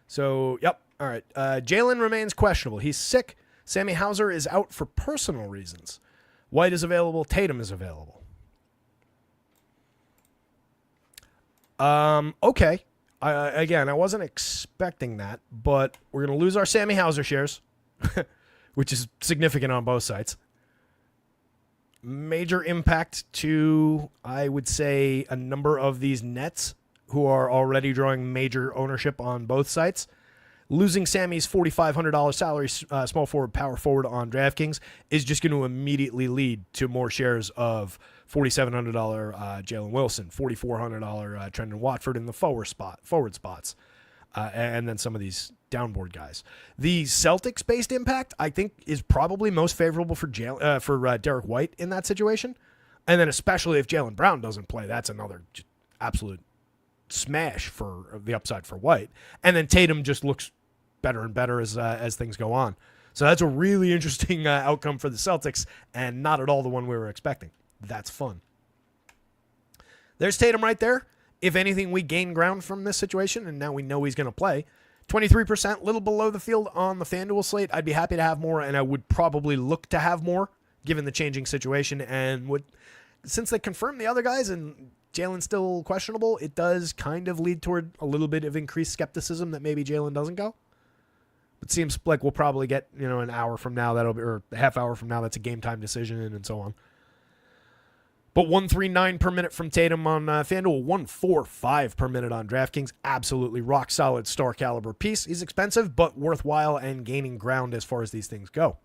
So, yep. All right. Jalen remains questionable. He's sick. Sammy Hauser is out for personal reasons. White is available. Tatum is available. Okay. Again, I wasn't expecting that, but we're going to lose our Sammy Hauser shares, which is significant on both sides. Major impact to, I would say, a number of these Nets who are already drawing major ownership on both sites. Losing Sammy's $4,500 salary, small forward, power forward on DraftKings is just going to immediately lead to more shares of $4,700 Jalen Wilson, $4,400 Trendon Watford in the forward spots, and then some of these downboard guys. The Celtics-based impact, I think, is probably most favorable for Derek White in that situation, and then especially if Jaylen Brown doesn't play, that's another absolute smash for the upside for White. And then Tatum just looks better and better as things go on. So that's a really interesting outcome for the Celtics, and not at all the one we were expecting. That's fun. There's Tatum right there. If anything, we gain ground from this situation, and now we know he's going to play. 23%, little below the field on the FanDuel slate. I'd be happy to have more, and I would probably look to have more, given the changing situation. And since they confirmed the other guys and Jalen's still questionable, it does kind of lead toward a little bit of increased skepticism that maybe Jalen doesn't go. It seems like we'll probably get, an hour from now, or a half hour from now, that's a game time decision and so on. But 139 per minute from Tatum on FanDuel, 145 per minute on DraftKings. Absolutely rock solid star caliber piece. He's expensive, but worthwhile and gaining ground as far as these things go.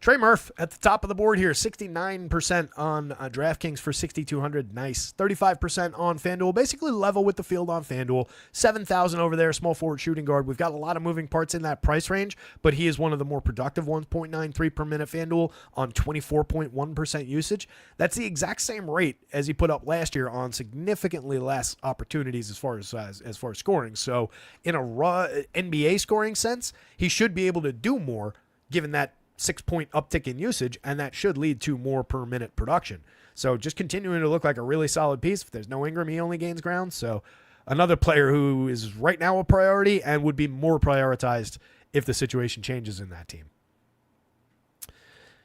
Trey Murph at the top of the board here, 69% on DraftKings for 6,200. Nice. 35% on FanDuel, basically level with the field on FanDuel. 7,000 over there, small forward shooting guard. We've got a lot of moving parts in that price range, but he is one of the more productive 1.93 per minute FanDuel on 24.1% usage. That's the exact same rate as he put up last year on significantly less opportunities as far as scoring. So in a raw NBA scoring sense, he should be able to do more given that 6-point uptick in usage, and that should lead to more per minute production. So just continuing to look like a really solid piece. If there's no Ingram, he only gains ground. So another player who is right now a priority and would be more prioritized if the situation changes in that team.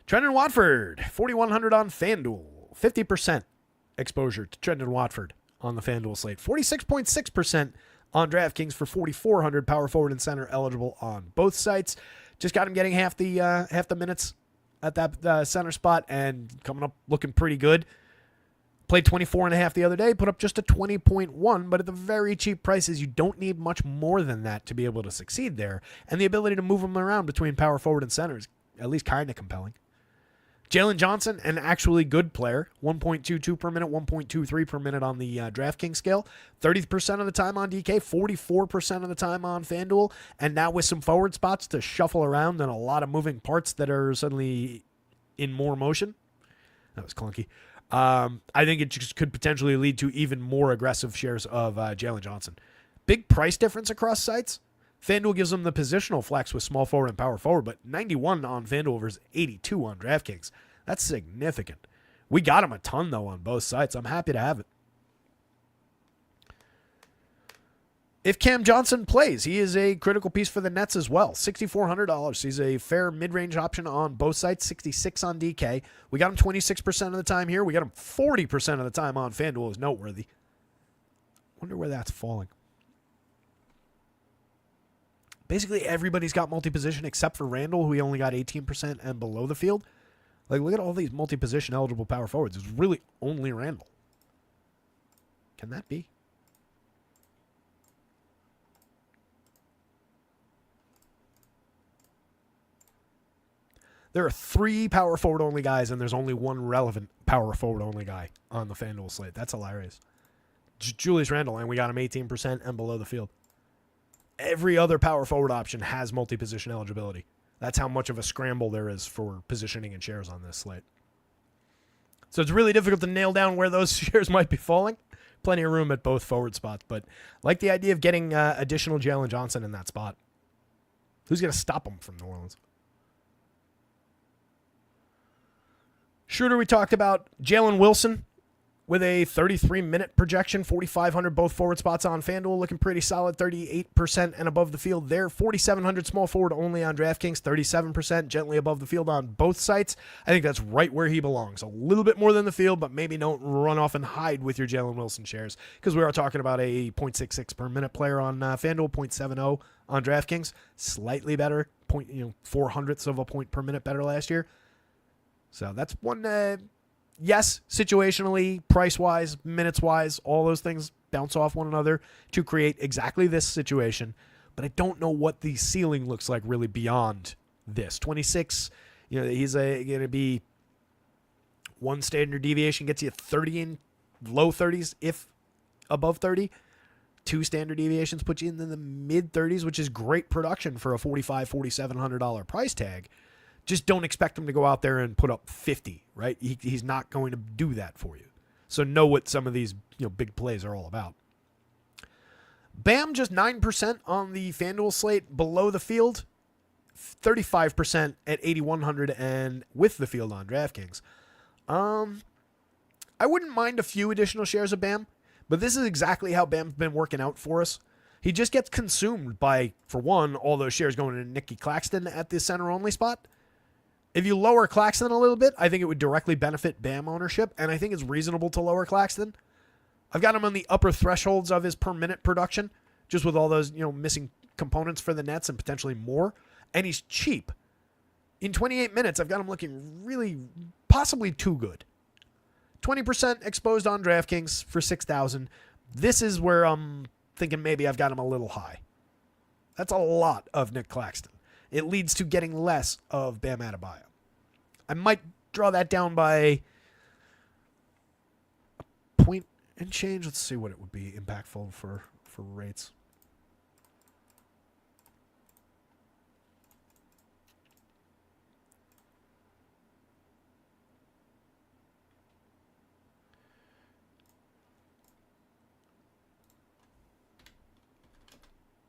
Trendon Watford, 4,100 on FanDuel. 50% exposure to Trendon Watford on the FanDuel slate. 46.6% on DraftKings for 4,400, power forward and center eligible on both sites. Just got him getting half the minutes at that center spot and coming up looking pretty good. Played 24.5 the other day, put up just a 20.1, but at the very cheap prices, you don't need much more than that to be able to succeed there. And the ability to move them around between power forward and center is at least kind of compelling. Jalen Johnson, an actually good player, 1.22 per minute, 1.23 per minute on the DraftKings scale, 30% of the time on DK, 44% of the time on FanDuel, and now with some forward spots to shuffle around and a lot of moving parts that are suddenly in more motion. That was clunky. I think it just could potentially lead to even more aggressive shares of Jalen Johnson. Big price difference across sites. FanDuel gives them the positional flex with small forward and power forward, but 91 on FanDuel versus 82 on DraftKings. That's significant. We got him a ton, though, on both sites. I'm happy to have it. If Cam Johnson plays, he is a critical piece for the Nets as well. $6,400. He's a fair mid-range option on both sites, 66 on DK. We got him 26% of the time here. We got him 40% of the time on FanDuel is noteworthy. Wonder where that's falling. Basically, everybody's got multi-position except for Randall, who he only got 18% and below the field. Like, look at all these multi-position eligible power forwards. It's really only Randall. Can that be? There are 3 power forward only guys, and there's only 1 relevant power forward only guy on the FanDuel slate. That's hilarious. Julius Randle, and we got him 18% and below the field. Every other power forward option has multi-position eligibility. That's how much of a scramble there is for positioning and shares on this slate. So it's really difficult to nail down where those shares might be falling. Plenty of room at both forward spots, but I like the idea of getting additional Jalen Johnson in that spot. Who's going to stop him from New Orleans? Shooter, we talked about. Jalen Wilson with a 33-minute projection, 4,500 both forward spots on FanDuel, looking pretty solid, 38% and above the field there. 4,700 small forward only on DraftKings, 37% gently above the field on both sites. I think that's right where he belongs. A little bit more than the field, but maybe don't run off and hide with your Jalen Wilson shares, because we are talking about a 0.66 per minute player on FanDuel, 0.70 on DraftKings. Slightly better, 0.04 of a point per minute better last year. So that's one... Yes, situationally, price-wise, minutes-wise, all those things bounce off one another to create exactly this situation. But I don't know what the ceiling looks like really beyond this. 26, he's going to be one standard deviation gets you 30 in low 30s, if above 30. 2 standard deviations put you in the mid-30s, which is great production for a $4,500, $4,700 price tag. Just don't expect him to go out there and put up 50, right? He's not going to do that for you. So know what some of these big plays are all about. Bam, just 9% on the FanDuel slate below the field. 35% at 8,100 and with the field on DraftKings. I wouldn't mind a few additional shares of Bam, but this is exactly how Bam's been working out for us. He just gets consumed by, for one, all those shares going to Nicky Claxton at the center-only spot. If you lower Claxton a little bit, I think it would directly benefit Bam ownership, and I think it's reasonable to lower Claxton. I've got him on the upper thresholds of his per-minute production, just with all those missing components for the Nets and potentially more, and he's cheap. In 28 minutes, I've got him looking really, possibly too good. 20% exposed on DraftKings for 6,000. This is where I'm thinking maybe I've got him a little high. That's a lot of Nick Claxton. It leads to getting less of Bam Adebayo. I might draw that down by a point and change. Let's see what it would be impactful for rates.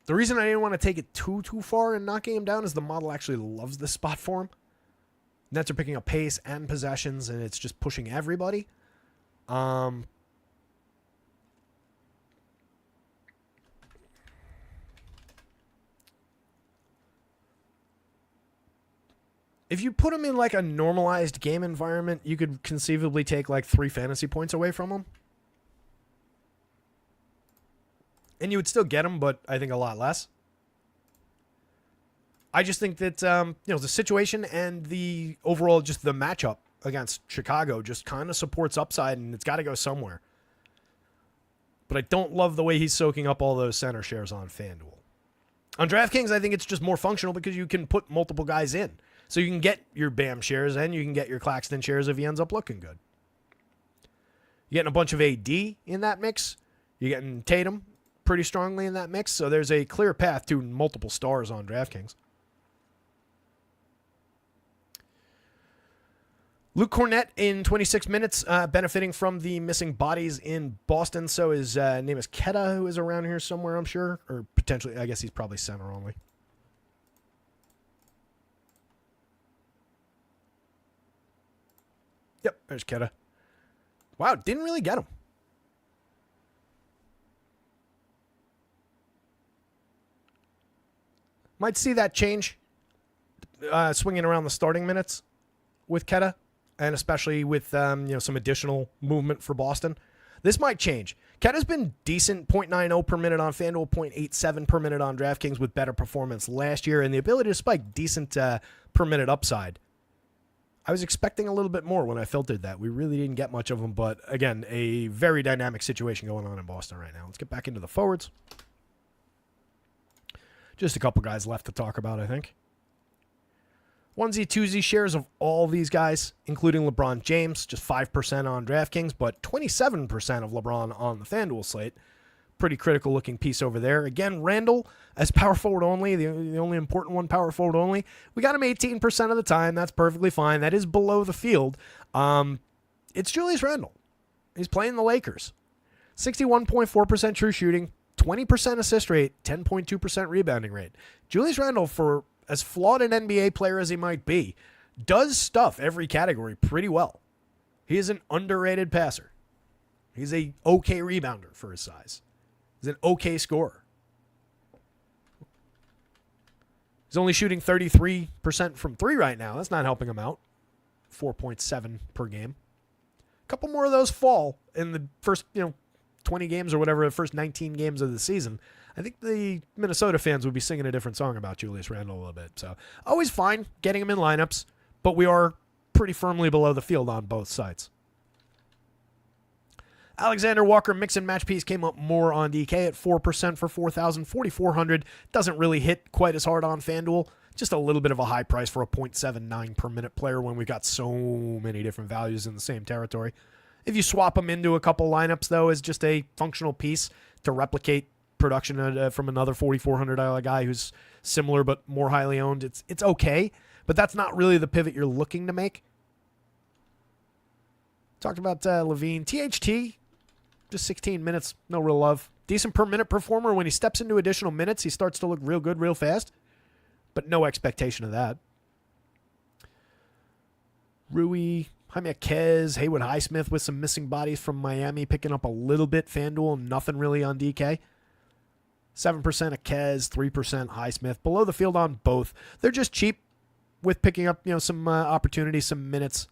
The reason I didn't want to take it too far in knocking him down is the model actually loves this spot for him. Nets are picking up pace and possessions, and it's just pushing everybody. If you put him in like a normalized game environment, you could conceivably take like 3 fantasy points away from him. And you would still get him, but I think a lot less. I just think that the situation and the overall just the matchup against Chicago just kind of supports upside, and it's got to go somewhere. But I don't love the way he's soaking up all those center shares on FanDuel. On DraftKings, I think it's just more functional because you can put multiple guys in. So you can get your Bam shares and you can get your Claxton shares if he ends up looking good. You're getting a bunch of AD in that mix. You're getting Tatum pretty strongly in that mix. So there's a clear path to multiple stars on DraftKings. Luke Cornett in 26 minutes, benefiting from the missing bodies in Boston. So his name is Keta, who is around here somewhere, I'm sure. Or potentially, I guess he's probably center only. Yep, there's Keta. Wow, didn't really get him. Might see that change, swinging around the starting minutes with Keta, and especially with some additional movement for Boston. This might change. Keta's been decent, 0.90 per minute on FanDuel, 0.87 per minute on DraftKings with better performance last year, and the ability to spike decent per minute upside. I was expecting a little bit more when I filtered that. We really didn't get much of them, but again, a very dynamic situation going on in Boston right now. Let's get back into the forwards. Just a couple guys left to talk about, I think. Onesie, twosie shares of all these guys, including LeBron James, just 5% on DraftKings, but 27% of LeBron on the FanDuel slate. Pretty critical looking piece over there. Again, Randall as power forward only, the only important one, power forward only. We got him 18% of the time. That's perfectly fine. That is below the field. It's Julius Randle. He's playing the Lakers. 61.4% true shooting, 20% assist rate, 10.2% rebounding rate. Julius Randle, for as flawed an NBA player as he might be, does stuff every category pretty well. He is an underrated passer. He's a okay rebounder for his size. He's an okay scorer. He's only shooting 33% from 3 right now. That's not helping him out. 4.7 per game. A couple more of those fall in the first, 20 games or whatever, the first 19 games of the season. I think the Minnesota fans would be singing a different song about Julius Randle a little bit. So always fine getting him in lineups, but we are pretty firmly below the field on both sides. Alexander Walker mix and match piece came up more on DK at 4% for 4,000, 4,400. Doesn't really hit quite as hard on FanDuel. Just a little bit of a high price for a 0.79 per minute player when we've got so many different values in the same territory. If you swap him into a couple lineups, though, as just a functional piece to replicate production from another $4,400 guy who's similar but more highly owned, it's okay. But that's not really the pivot you're looking to make. Talked about Levine. THT, just 16 minutes, no real love. Decent per minute performer. When he steps into additional minutes, he starts to look real good real fast. But no expectation of that. Rui, Jaime Jaquez, Haywood Highsmith with some missing bodies from Miami, picking up a little bit. FanDuel, nothing really on DK. 7% Jaquez, 3% Highsmith. Below the field on both. They're just cheap with picking up some opportunities, some minutes.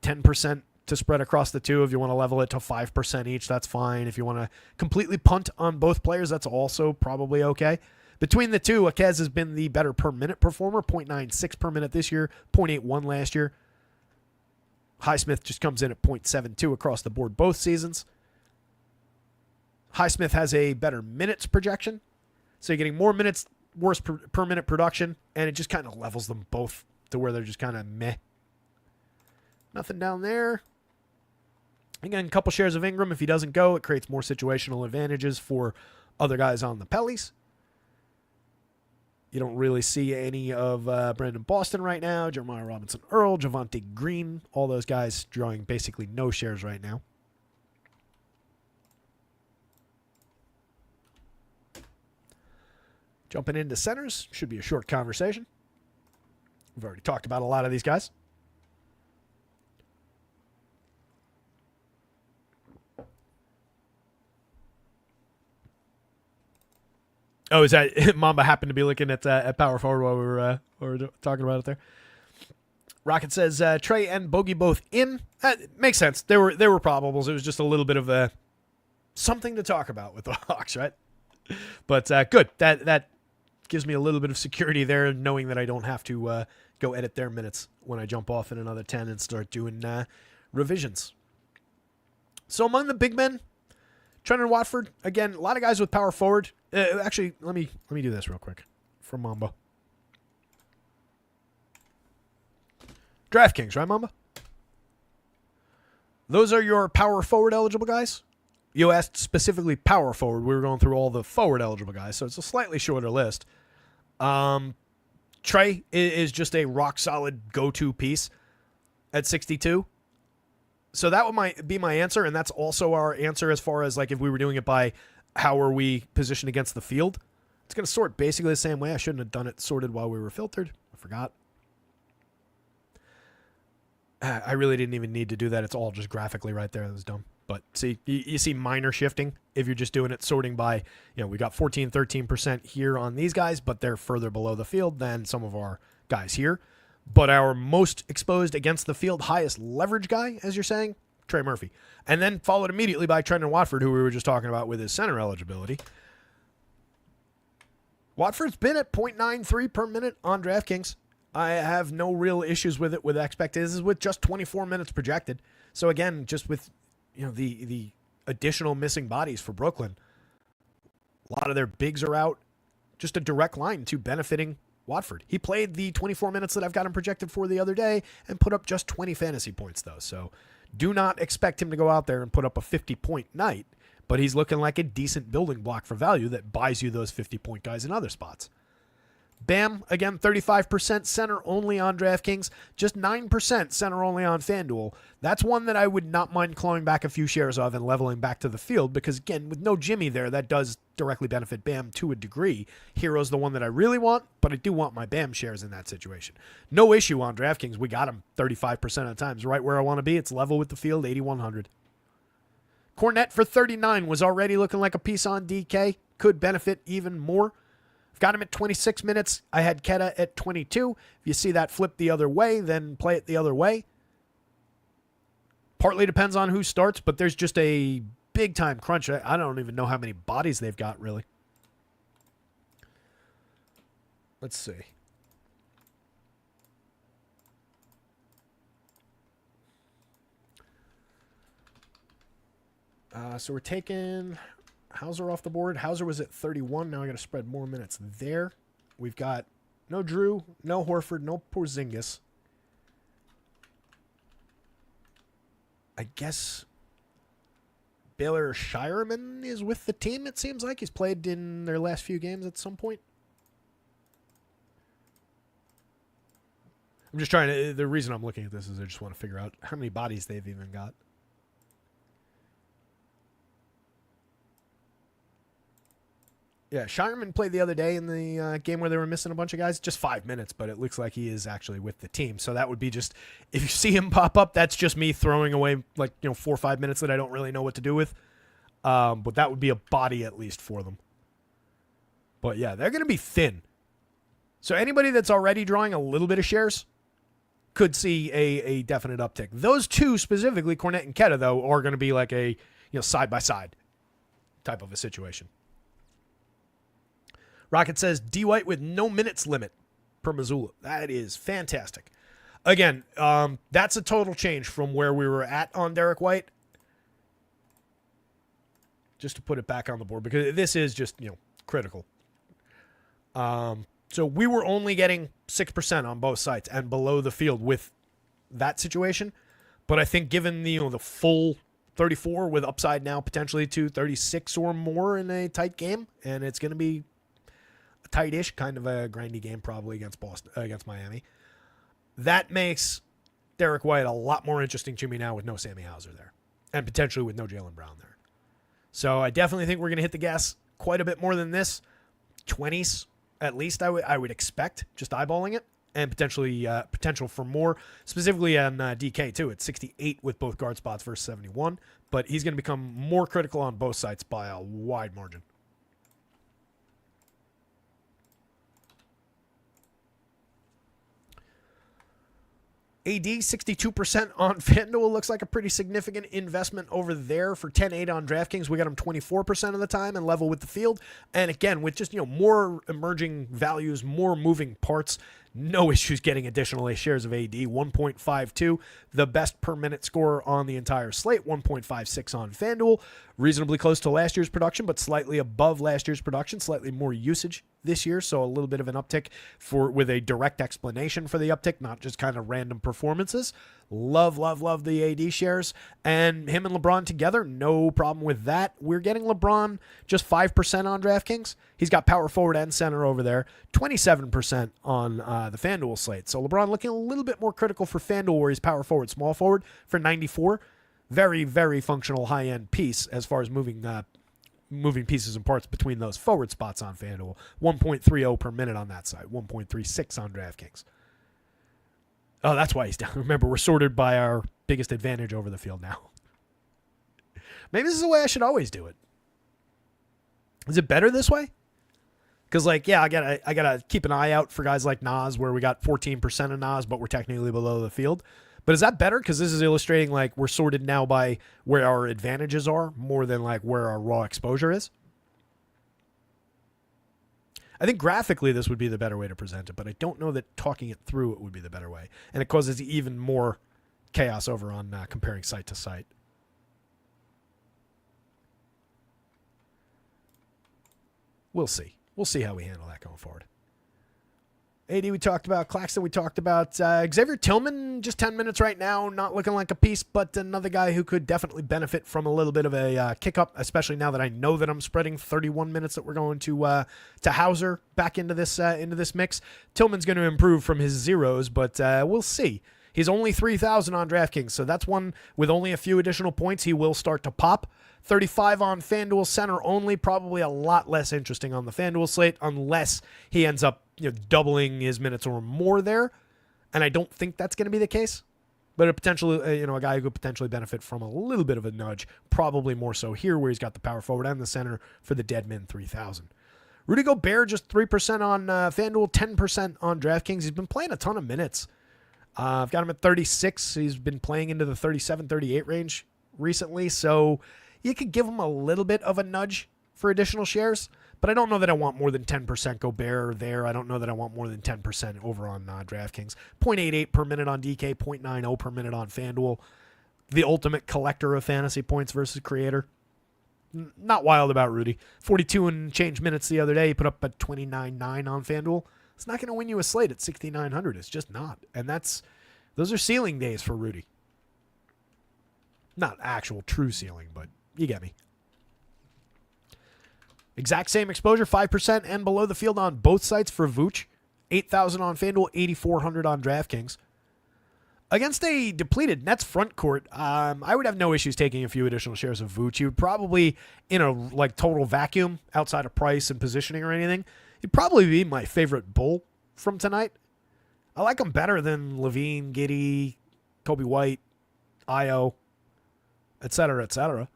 10% to spread across the two. If you want to level it to 5% each, that's fine. If you want to completely punt on both players, that's also probably okay. Between the two, Akez has been the better per minute performer, 0.96 per minute this year, 0.81 last year. Highsmith just comes in at 0.72 across the board both seasons. Highsmith has a better minutes projection, so you're getting more minutes, worse per minute production, and it just kind of levels them both to where they're just kind of meh. Nothing down there. Again, a couple shares of Ingram. If he doesn't go, it creates more situational advantages for other guys on the Pellies. You don't really see any of Brandon Boston right now. Jeremiah Robinson Earl, Javonte Green, all those guys drawing basically no shares right now. Jumping into centers. Should be a short conversation. We've already talked about a lot of these guys. Oh, is that Mamba happened to be looking at power forward while we were talking about it there? Rocket says Trey and Bogey both in. Makes sense. There were probables. It was just a little bit of something to talk about with the Hawks, right? But good. That gives me a little bit of security there, knowing that I don't have to go edit their minutes when I jump off in another 10 and start doing revisions. So among the big men, Trenton Watford, again, a lot of guys with power forward. Actually, let me do this real quick for Mamba. DraftKings, right, Mamba? Those are your power forward eligible guys? You asked specifically power forward. We were going through all the forward eligible guys, so it's a slightly shorter list. Trey is just a rock-solid go-to piece at 62. So that might be my answer, and that's also our answer as far as like if we were doing it by how are we positioned against the field. It's going to sort basically the same way. I shouldn't have done it sorted while we were filtered. I forgot. I really didn't even need to do that. It's all just graphically right there. That was dumb. But see, you see minor shifting if you're just doing it sorting by, we got 14, 13% here on these guys, but they're further below the field than some of our guys here. But our most exposed against the field, highest leverage guy, as you're saying, Trey Murphy. And then followed immediately by Trenton Watford, who we were just talking about with his center eligibility. Watford's been at 0.93 per minute on DraftKings. I have no real issues with it with expectations with just 24 minutes projected. So again, just with the additional missing bodies for Brooklyn, a lot of their bigs are out. Just a direct line to benefiting Watford. He played the 24 minutes that I've got him projected for the other day and put up just 20 fantasy points, though. So do not expect him to go out there and put up a 50-point night, but he's looking like a decent building block for value that buys you those 50-point guys in other spots. Bam, again, 35% center only on DraftKings, just 9% center only on FanDuel. That's one that I would not mind clawing back a few shares of and leveling back to the field because, again, with no Jimmy there, that does directly benefit Bam to a degree. Hero's the one that I really want, but I do want my Bam shares in that situation. No issue on DraftKings. We got him 35% of the times, right where I want to be. It's level with the field, 8,100. Cornette for 39 was already looking like a piece on DK. Could benefit even more. I've got him at 26 minutes. I had Keta at 22. If you see that flip the other way, then play it the other way. Partly depends on who starts, but there's just a big-time crunch. I don't even know how many bodies they've got, really. Let's see. So we're taking Hauser off the board. Hauser was at 31. Now I got to spread more minutes there. We've got no Drew, no Horford, no Porzingis. I guess Baylor Shireman is with the team, it seems like. He's played in their last few games at some point. I'm just trying to... The reason I'm looking at this is I just want to figure out how many bodies they've even got. Yeah, Shireman played the other day in the game where they were missing a bunch of guys. Just 5 minutes, but it looks like he is actually with the team. So that would be just, if you see him pop up, that's just me throwing away 4 or 5 minutes that I don't really know what to do with. But that would be a body at least for them. But yeah, they're going to be thin. So anybody that's already drawing a little bit of shares, could see a definite uptick. Those two specifically, Cornette and Keta, though, are going to be like a side-by-side type of a situation. Rocket says, D. White with no minutes limit per Missoula. That is fantastic. Again, that's a total change from where we were at on Derek White. Just to put it back on the board, because this is just, critical. So we were only getting 6% on both sides and below the field with that situation. But I think given the full 34 with upside now potentially to 36 or more in a tight game, and it's going to be a tight-ish kind of a grindy game probably against Miami. That makes Derek White a lot more interesting to me now with no Sammy Hauser there and potentially with no Jaylen Brown there. So I definitely think we're going to hit the gas quite a bit more than this. 20s at least I would expect, just eyeballing it, and potentially potential for more, specifically on DK too. It's 68 with both guard spots versus 71, but he's going to become more critical on both sides by a wide margin. AD 62% on FanDuel looks like a pretty significant investment over there for 10-8 on DraftKings. We got him 24% of the time and level with the field. And again, with just more emerging values, more moving parts, no issues getting additional shares of AD. 1.52, the best per minute scorer on the entire slate. 1.56 on FanDuel, reasonably close to last year's production, but slightly above last year's production. Slightly more usage this year, so a little bit of an uptick with a direct explanation for the uptick, not just kind of random performances. Love the AD shares, and him and LeBron together, no problem with that. We're getting LeBron just 5% on DraftKings. He's got power forward and center over there, 27% on the FanDuel slate. So LeBron looking a little bit more critical for FanDuel, where he's power forward, small forward for 94. Very, very functional high-end piece as far as moving pieces and parts between those forward spots on FanDuel. 1.30 per minute on that side, 1.36 on DraftKings. Oh, that's why he's down. Remember, we're sorted by our biggest advantage over the field now. Maybe this is the way I should always do it. Is it better this way? Because, I gotta keep an eye out for guys like Nas, where we got 14% of Nas, but we're technically below the field. But is that better? Because this is illustrating we're sorted now by where our advantages are more than where our raw exposure is. I think graphically this would be the better way to present it, but I don't know that talking it through it would be the better way. And it causes even more chaos over on comparing site to site. We'll see. We'll see how we handle that going forward. AD we talked about, Claxton we talked about, Xavier Tillman just 10 minutes right now, not looking like a piece, but another guy who could definitely benefit from a little bit of a kick up, especially now that I know that I'm spreading 31 minutes that we're going to Hauser back into this mix. Tillman's going to improve from his zeros, but we'll see. He's only 3,000 on DraftKings, so that's one with only a few additional points. He will start to pop. 35 on FanDuel center only, probably a lot less interesting on the FanDuel slate unless he ends up doubling his minutes or more there. And I don't think that's going to be the case. But a potential, a guy who could potentially benefit from a little bit of a nudge, probably more so here where he's got the power forward and the center for the Deadman 3,000. Rudy Gobert just 3% on FanDuel, 10% on DraftKings. He's been playing a ton of minutes. I've got him at 36. He's been playing into the 37, 38 range recently. So you could give him a little bit of a nudge for additional shares, but I don't know that I want more than 10% Gobert there. I don't know that I want more than 10% over on DraftKings. 0.88 per minute on DK, 0.90 per minute on FanDuel. The ultimate collector of fantasy points versus creator. Not wild about Rudy. 42 and change minutes the other day. He put up a 29.9 on FanDuel. It's not going to win you a slate at 6,900. It's just not. And those are ceiling days for Rudy. Not actual true ceiling, but you get me. Exact same exposure, 5% and below the field on both sites for Vooch. 8,000 on FanDuel, 8,400 on DraftKings. Against a depleted Nets front court, I would have no issues taking a few additional shares of Vooch. He would probably, in a total vacuum, outside of price and positioning or anything, he'd probably be my favorite bull from tonight. I like him better than Levine, Giddey, Kobe White, Io, etc., etc.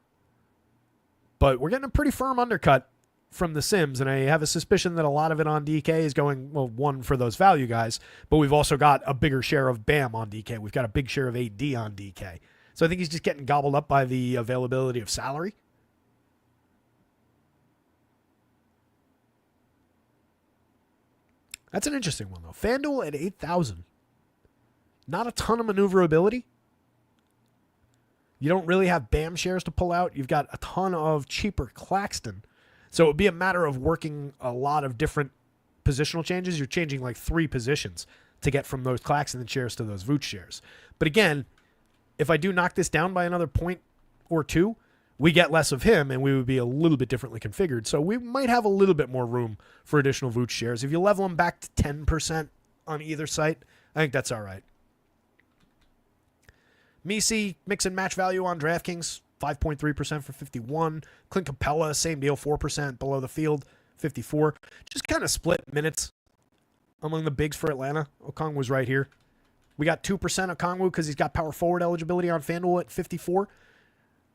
But we're getting a pretty firm undercut from the Sims, and I have a suspicion that a lot of it on DK is going, well, one, for those value guys, but we've also got a bigger share of Bam on DK. We've got a big share of AD on DK. So I think he's just getting gobbled up by the availability of salary. That's an interesting one, though. FanDuel at 8,000. Not a ton of maneuverability. You don't really have Bam shares to pull out. You've got a ton of cheaper Claxton. So it would be a matter of working a lot of different positional changes. You're changing like 3 positions to get from those Claxton shares to those Vooch shares. But again, if I do knock this down by another point or 2, we get less of him, and we would be a little bit differently configured. So we might have a little bit more room for additional Vooch shares. If you level them back to 10% on either site, I think that's all right. Misi, mix and match value on DraftKings, 5.3% for 51. Clint Capella, same deal, 4% below the field, 54. Just kind of split minutes among the bigs for Atlanta. Okongwu's right here. We got 2% Okongwu because he's got power forward eligibility on FanDuel at 54.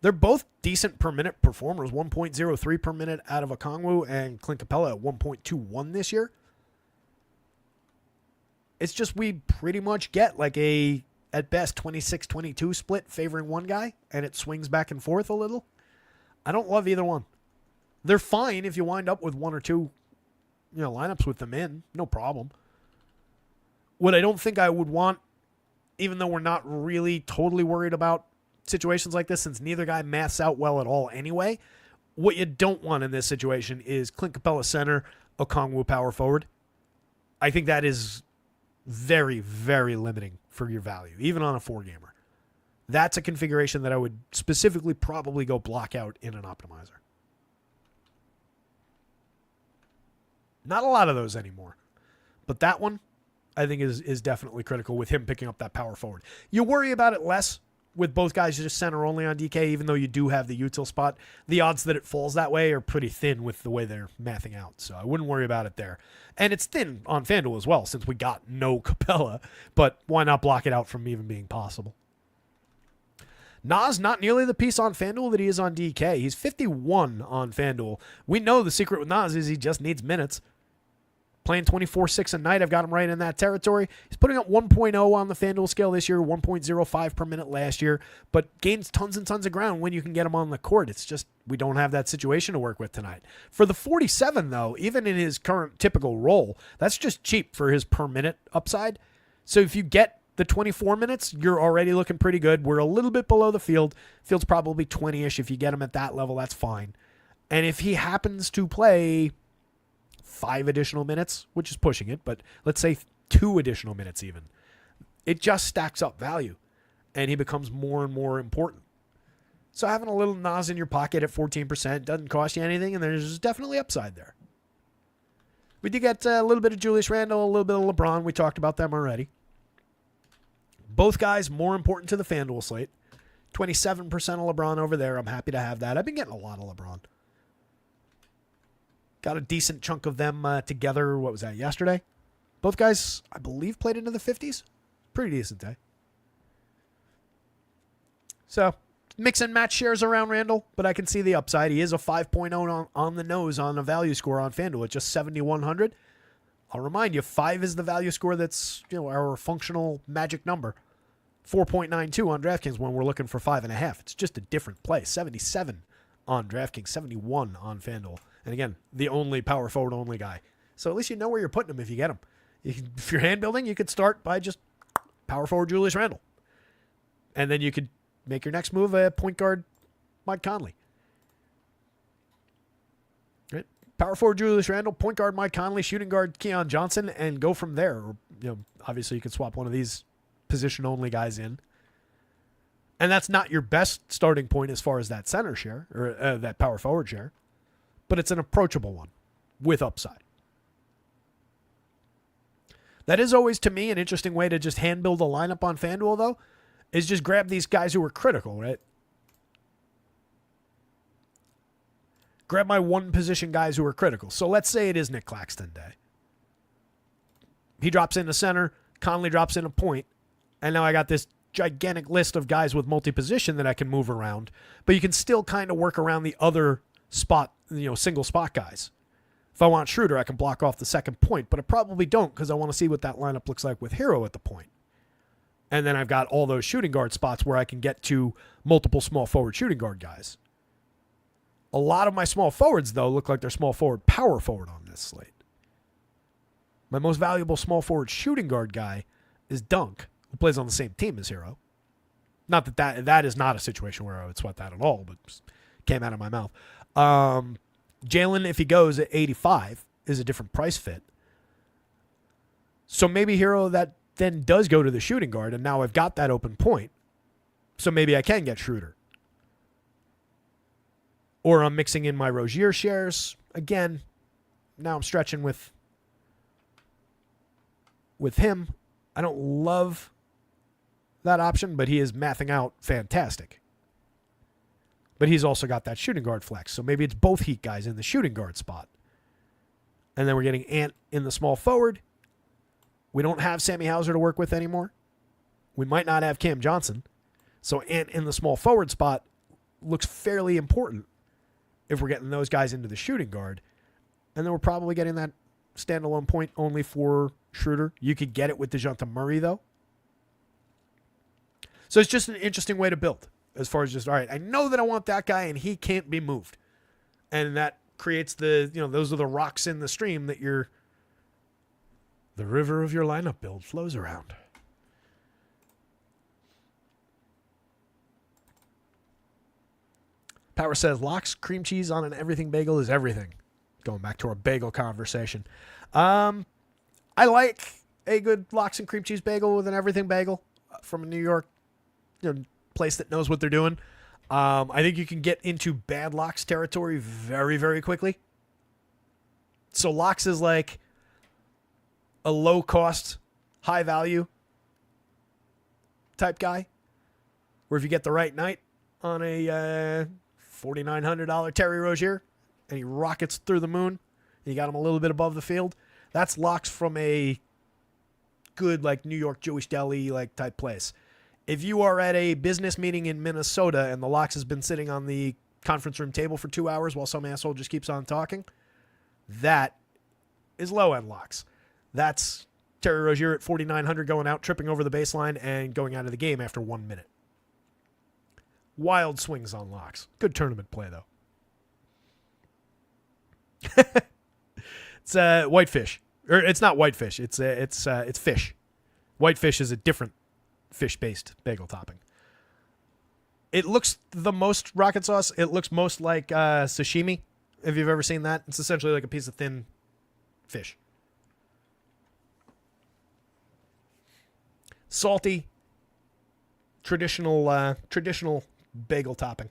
They're both decent per minute performers, 1.03 per minute out of Okongwu and Clint Capella at 1.21 this year. It's just we pretty much get like a, at best, 26-22 split favoring one guy, and it swings back and forth a little. I don't love either one. They're fine if you wind up with 1 or 2 lineups with them in. No problem. What I don't think I would want, even though we're not really totally worried about situations like this, since neither guy maths out well at all anyway, what you don't want in this situation is Clint Capella center, Okongwu power forward. I think that is very, very limiting for your value, even on a 4-gamer. That's a configuration that I would specifically probably go block out in an optimizer. Not a lot of those anymore, but that one I think is definitely critical with him picking up that power forward. You worry about it less with both guys just center only on DK, even though you do have the util spot. The odds that it falls that way are pretty thin with the way they're mathing out, so I wouldn't worry about it there. And it's thin on FanDuel as well, since we got no Capella, but why not block it out from even being possible? Nas, not nearly the piece on FanDuel that he is on DK. He's 51 on FanDuel. We know the secret with Nas is he just needs minutes. Playing 24-6 a night, I've got him right in that territory. He's putting up 1.0 on the FanDuel scale this year, 1.05 per minute last year, but gains tons and tons of ground when you can get him on the court. It's just we don't have that situation to work with tonight. For the 47, though, even in his current typical role, that's just cheap for his per minute upside. So if you get the 24 minutes, you're already looking pretty good. We're a little bit below the field. Field's probably 20-ish. If you get him at that level, that's fine. And if he happens to play 5 additional minutes, which is pushing it, but let's say 2 additional minutes even, it just stacks up value, and he becomes more and more important. So having a little Nas in your pocket at 14% doesn't cost you anything, and there's definitely upside there. We did get a little bit of Julius Randle, a little bit of LeBron. We talked about them already. Both guys more important to the FanDuel slate. 27% of LeBron over there. I'm happy to have that. I've been getting a lot of LeBron. Got a decent chunk of them together. What was that, yesterday? Both guys, I believe, played into the 50s. Pretty decent day. So, mix and match shares around Randall, but I can see the upside. He is a 5.0 on the nose on a value score on FanDuel at just 7,100. I'll remind you, 5 is the value score that's our functional magic number. 4.92 on DraftKings when we're looking for 5.5. It's just a different play. 77 on DraftKings, 71 on FanDuel. And again, the only power forward only guy. So at least you know where you're putting him if you get him. If you're hand building, you could start by just power forward Julius Randle. And then you could make your next move a point guard Mike Conley. Right? Power forward Julius Randle, point guard Mike Conley, shooting guard Keon Johnson, and go from there. Or, obviously you could swap one of these position only guys in. And that's not your best starting point as far as that center share or that power forward share. But it's an approachable one with upside. That is always, to me, an interesting way to just hand build a lineup on FanDuel, though, is just grab these guys who are critical, right? Grab my one position guys who are critical. So let's say it is Nick Claxton day. He drops in the center, Conley drops in a point, and now I got this gigantic list of guys with multi-position that I can move around, but you can still kind of work around the other spot single spot guys. If I want Schroeder, I can block off the second point, but I probably don't because I want to see what that lineup looks like with Hero at the point. And then I've got all those shooting guard spots where I can get to multiple small forward shooting guard guys. A lot of my small forwards, though, look like they're small forward, power forward on this slate. My most valuable small forward shooting guard guy is Dunk, who plays on the same team as Hero. Not that is not a situation where I would sweat that at all, but just came out of my mouth. Jalen, if he goes at 85, is a different price fit. So maybe Hero that then does go to the shooting guard, and now I've got that open point. So maybe I can get Schroeder. Or I'm mixing in my Rozier shares. Again, now I'm stretching with him. I don't love that option, but he is mathing out fantastic. But he's also got that shooting guard flex. So maybe it's both Heat guys in the shooting guard spot. And then we're getting Ant in the small forward. We don't have Sammy Hauser to work with anymore. We might not have Cam Johnson. So Ant in the small forward spot looks fairly important if we're getting those guys into the shooting guard. And then we're probably getting that standalone point only for Schroeder. You could get it with DeJounte Murray, though. So it's just an interesting way to build as far as just, all right, I know that I want that guy and he can't be moved. And that creates those are the rocks in the stream that the river of your lineup build flows around. Power says, lox, cream cheese on an everything bagel is everything. Going back to our bagel conversation. I like a good lox and cream cheese bagel with an everything bagel from a New York place that knows what they're doing. I think you can get into bad lox territory very, very quickly. So lox is like a low cost, high value type guy. Where if you get the right night on a $4,900 Terry Rozier and he rockets through the moon, and you got him a little bit above the field, that's lox from a good like New York Jewish deli like type place. If you are at a business meeting in Minnesota and the lox has been sitting on the conference room table for 2 hours while some asshole just keeps on talking, that is low-end lox. That's Terry Rozier at 4,900 going out, tripping over the baseline, and going out of the game after 1 minute. Wild swings on lox. Good tournament play, though. It's whitefish. Or it's not whitefish. It's fish. Whitefish is a different fish-based bagel topping. It looks the most rocket sauce. It looks most like sashimi, if you've ever seen that. It's essentially like a piece of thin fish. Salty, traditional bagel topping.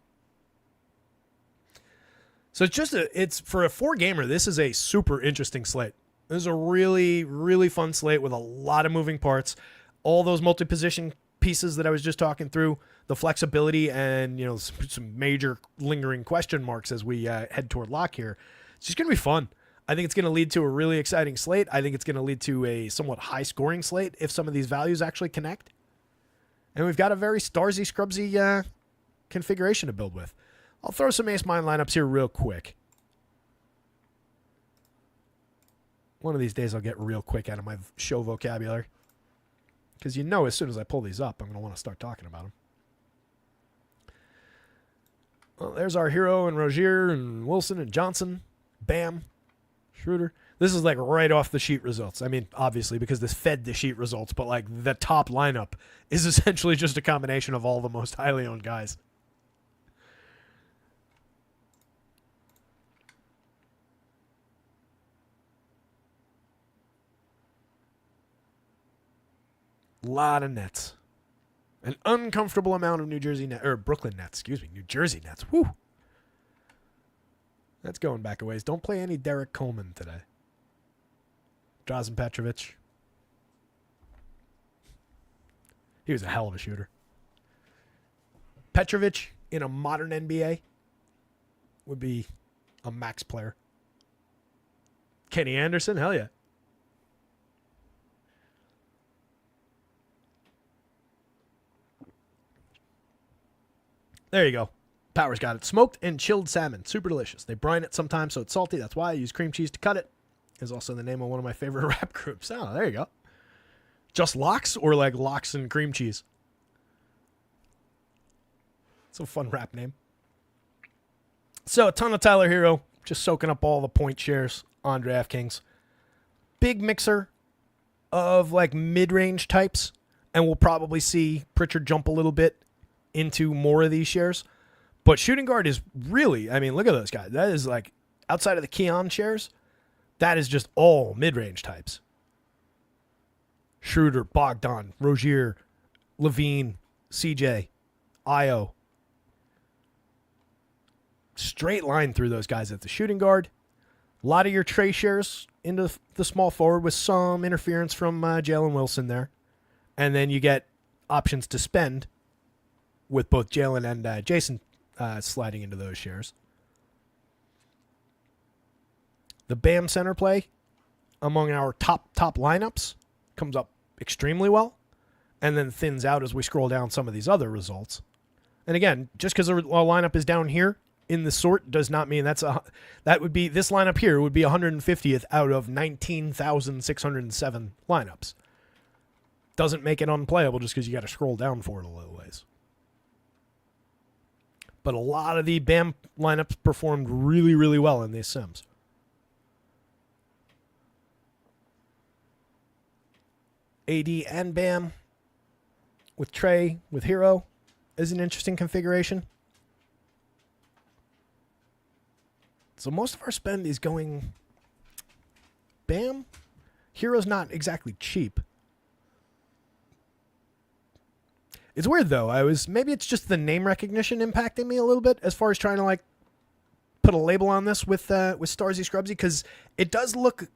So it's for a 4-gamer, this is a super interesting slate. This is a really, really fun slate with a lot of moving parts. All those multi-position pieces that I was just talking through, the flexibility and some major lingering question marks as we head toward lock here. It's just going to be fun. I think it's going to lead to a really exciting slate. I think it's going to lead to a somewhat high-scoring slate if some of these values actually connect. And we've got a very Starsy, Scrubsy configuration to build with. I'll throw some ace-mine lineups here real quick. One of these days I'll get real quick out of my show vocabulary. Because as soon as I pull these up, I'm going to want to start talking about them. Well, there's our Hero and Rozier and Wilson and Johnson. Bam. Schroeder. This is like right off the sheet results. I mean, obviously, because this fed the sheet results, but like the top lineup is essentially just a combination of all the most highly owned guys. Lot of Nets. An uncomfortable amount of Brooklyn Nets, New Jersey Nets. Whew. That's going back a ways. Don't play any Derek Coleman today. Drazen Petrovic. He was a hell of a shooter. Petrovic in a modern NBA would be a max player. Kenny Anderson, hell yeah. There you go. Power's got it. Smoked and chilled salmon. Super delicious. They brine it sometimes so it's salty. That's why I use cream cheese to cut it. Is also the name of one of my favorite rap groups. Oh, there you go. Just lox or like lox and cream cheese? It's a fun rap name. So a ton of Tyler Hero. Just soaking up all the point shares on DraftKings. Big mixer of like mid-range types. And we'll probably see Pritchard jump a little bit into more of these shares. But shooting guard is really, I mean, look at those guys. That is like, outside of the Keon shares, that is just all mid-range types. Schroeder, Bogdan, Rozier, Levine, CJ, Io. Straight line through those guys at the shooting guard. A lot of your Trey shares into the small forward with some interference from Jalen Wilson there. And then you get options to spend with both Jalen and Jason sliding into those shares. The Bam center play among our top lineups comes up extremely well and then thins out as we scroll down some of these other results. And again, just because a lineup is down here in the sort does not mean that would be, this lineup here would be 150th out of 19,607 lineups. Doesn't make it unplayable just because you got to scroll down for it a little ways. But a lot of the BAM lineups performed really, really well in these sims. AD and BAM with Trey, with Hero is an interesting configuration. So most of our spend is going BAM. Hero's not exactly cheap. It's weird though. Maybe it's just the name recognition impacting me a little bit as far as trying to like put a label on this with Starsy Scrubsy, because it does look,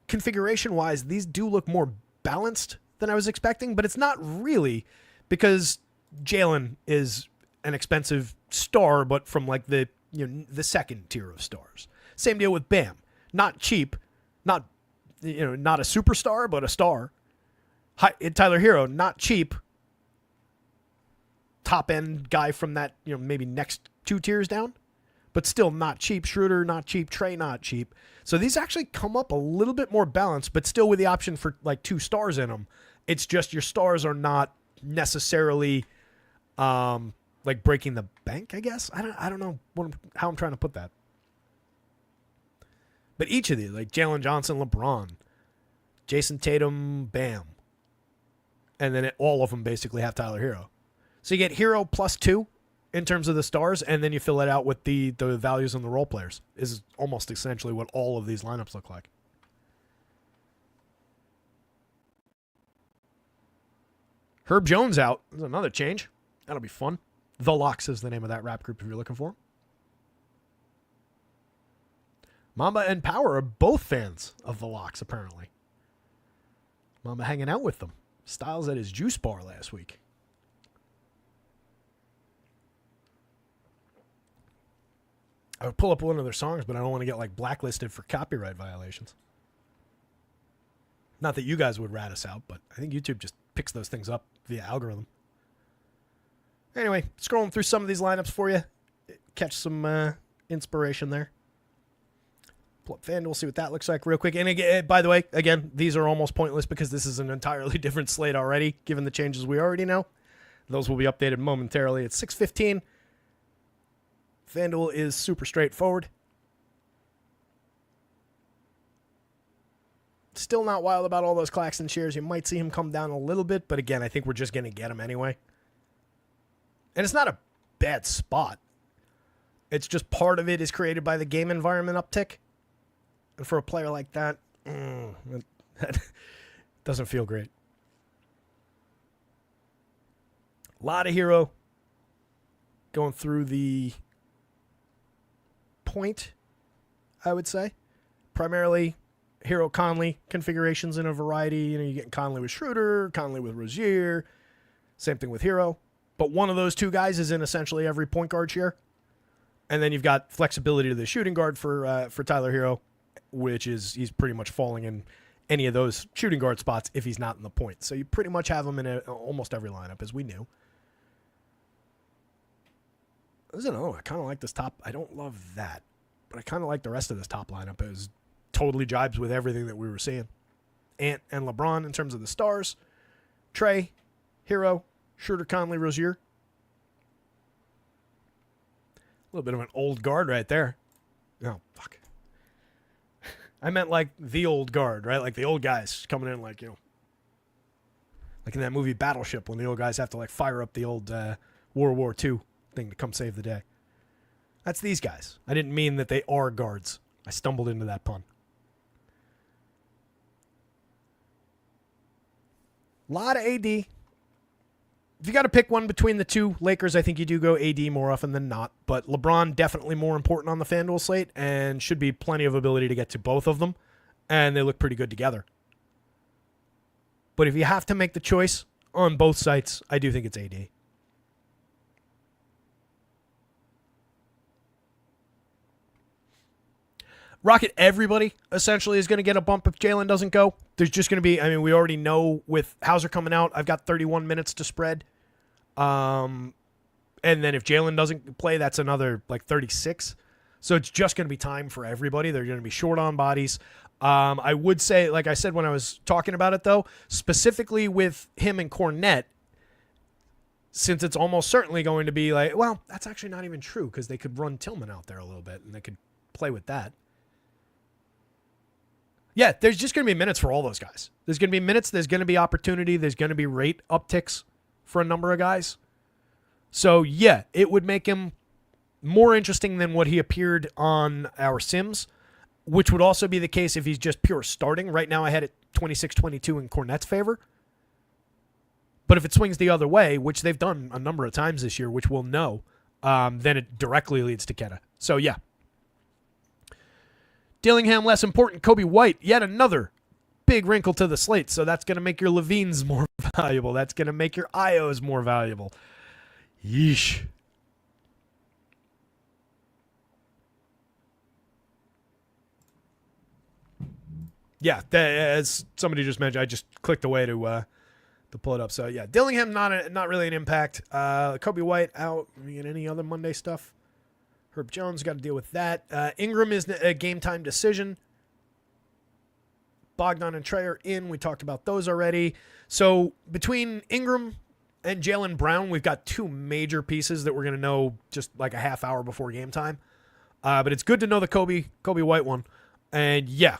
configuration wise, these do look more balanced than I was expecting, but it's not really, because Jalen is an expensive star, but from like the second tier of stars. Same deal with Bam. Not cheap, not a superstar, but a star. Tyler Hero, not cheap. Top end guy from that, maybe next 2 tiers down, but still not cheap. Schroeder, not cheap. Trey, not cheap. So these actually come up a little bit more balanced, but still with the option for like 2 stars in them. It's just your stars are not necessarily like breaking the bank, I guess. I don't know how I'm trying to put that. But each of these, like Jalen Johnson, LeBron, Jason Tatum, Bam, and then all of them basically have Tyler Hero. So you get Hero +2 in terms of the stars, and then you fill it out with the values on the role players. Is almost essentially what all of these lineups look like. Herb Jones out. There's another change. That'll be fun. The Locks is the name of that rap group if you're looking for them. Mamba and Power are both fans of the Locks, apparently. Mamba hanging out with them. Styles at his juice bar last week. I would pull up one of their songs, but I don't want to get like blacklisted for copyright violations. Not that you guys would rat us out, but I think YouTube just picks those things up via algorithm. Anyway, scrolling through some of these lineups for you. Catch some inspiration there. Pull up FanDuel, see what that looks like real quick. And again, by the way, again, these are almost pointless because this is an entirely different slate already, given the changes we already know. Those will be updated momentarily at 6:15. FanDuel is super straightforward. Still not wild about all those Claxton shares. You might see him come down a little bit, but again, I think we're just going to get him anyway. And it's not a bad spot. It's just part of it is created by the game environment uptick. And for a player like that, that doesn't feel great. A lot of Hero going through the point, I would say. Primarily Hero Conley configurations in a variety. You're getting Conley with Schroeder, Conley with Rozier. Same thing with Hero. But one of those 2 guys is in essentially every point guard share. And then you've got flexibility to the shooting guard for Tyler Hero, which is he's pretty much falling in any of those shooting guard spots if he's not in the point. So you pretty much have him in almost every lineup, as we knew. I don't know. I kind of like this top. I don't love that, but I kind of like the rest of this top lineup. It was totally jibes with everything that we were seeing. Ant and LeBron in terms of the stars. Trey, Hero, Schroeder, Conley, Rozier. A little bit of an old guard right there. Oh, fuck. I meant like the old guard, right? Like the old guys coming in like, like in that movie Battleship when the old guys have to like fire up the old World War II thing to come save the day. That's these guys. I didn't mean that they are guards. I stumbled into that pun. A lot of AD. If you got to pick one between the two, Lakers, I think you do go AD more often than not. But LeBron definitely more important on the FanDuel slate and should be plenty of ability to get to both of them. And they look pretty good together. But if you have to make the choice on both sites, I do think it's AD. Rocket, everybody essentially is going to get a bump if Jalen doesn't go. There's just going to be, we already know with Hauser coming out, I've got 31 minutes to spread. And then if Jalen doesn't play, that's another like 36. So it's just going to be time for everybody. They're going to be short on bodies. I would say, like I said when I was talking about it, though, specifically with him and Cornette, since it's almost certainly going to be like, well, that's actually not even true because they could run Tillman out there a little bit and they could play with that. Yeah, there's just going to be minutes for all those guys. There's going to be minutes. There's going to be opportunity. There's going to be rate upticks for a number of guys. So, yeah, it would make him more interesting than what he appeared on our Sims, which would also be the case if he's just pure starting. Right now I had it 26-22 in Cornette's favor. But if it swings the other way, which they've done a number of times this year, which we'll know, then it directly leads to Keta. So, yeah. Dillingham, less important. Kobe White, yet another big wrinkle to the slate. So that's going to make your Levines more valuable. That's going to make your Ios more valuable. Yeesh. Yeah, as somebody just mentioned, I just clicked away to pull it up. So, yeah, Dillingham, not really an impact. Kobe White out. Any other Monday stuff? Herb Jones, got to deal with that. Ingram is a game-time decision. Bogdan and Trey are in. We talked about those already. So between Ingram and Jaylen Brown, we've got two major pieces that we're going to know just like a half hour before game time. But it's good to know the Kobe White one. And, yeah,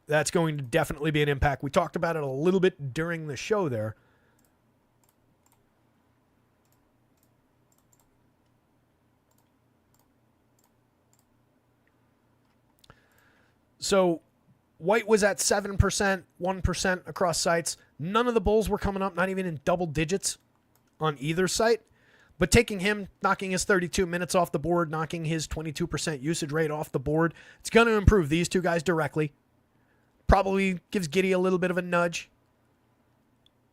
that's going to definitely be an impact. We talked about it a little bit during the show there. So White was at 7%, 1% across sites. None of the Bulls were coming up, not even in double digits on either site. But taking him, knocking his 32 minutes off the board, knocking his 22% usage rate off the board, it's going to improve these two guys directly. Probably gives Giddey a little bit of a nudge.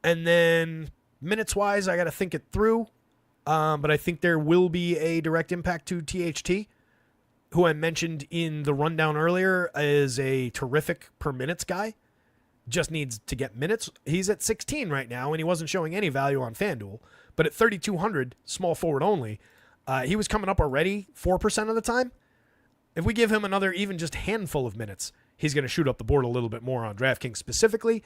And then minutes-wise, I got to think it through. But I think there will be a direct impact to THT, who I mentioned in the rundown earlier is a terrific per minutes guy. Just needs to get minutes. He's at 16 right now, and he wasn't showing any value on FanDuel. But at 3,200, small forward only, he was coming up already 4% of the time. If we give him another even just handful of minutes, he's going to shoot up the board a little bit more on DraftKings specifically.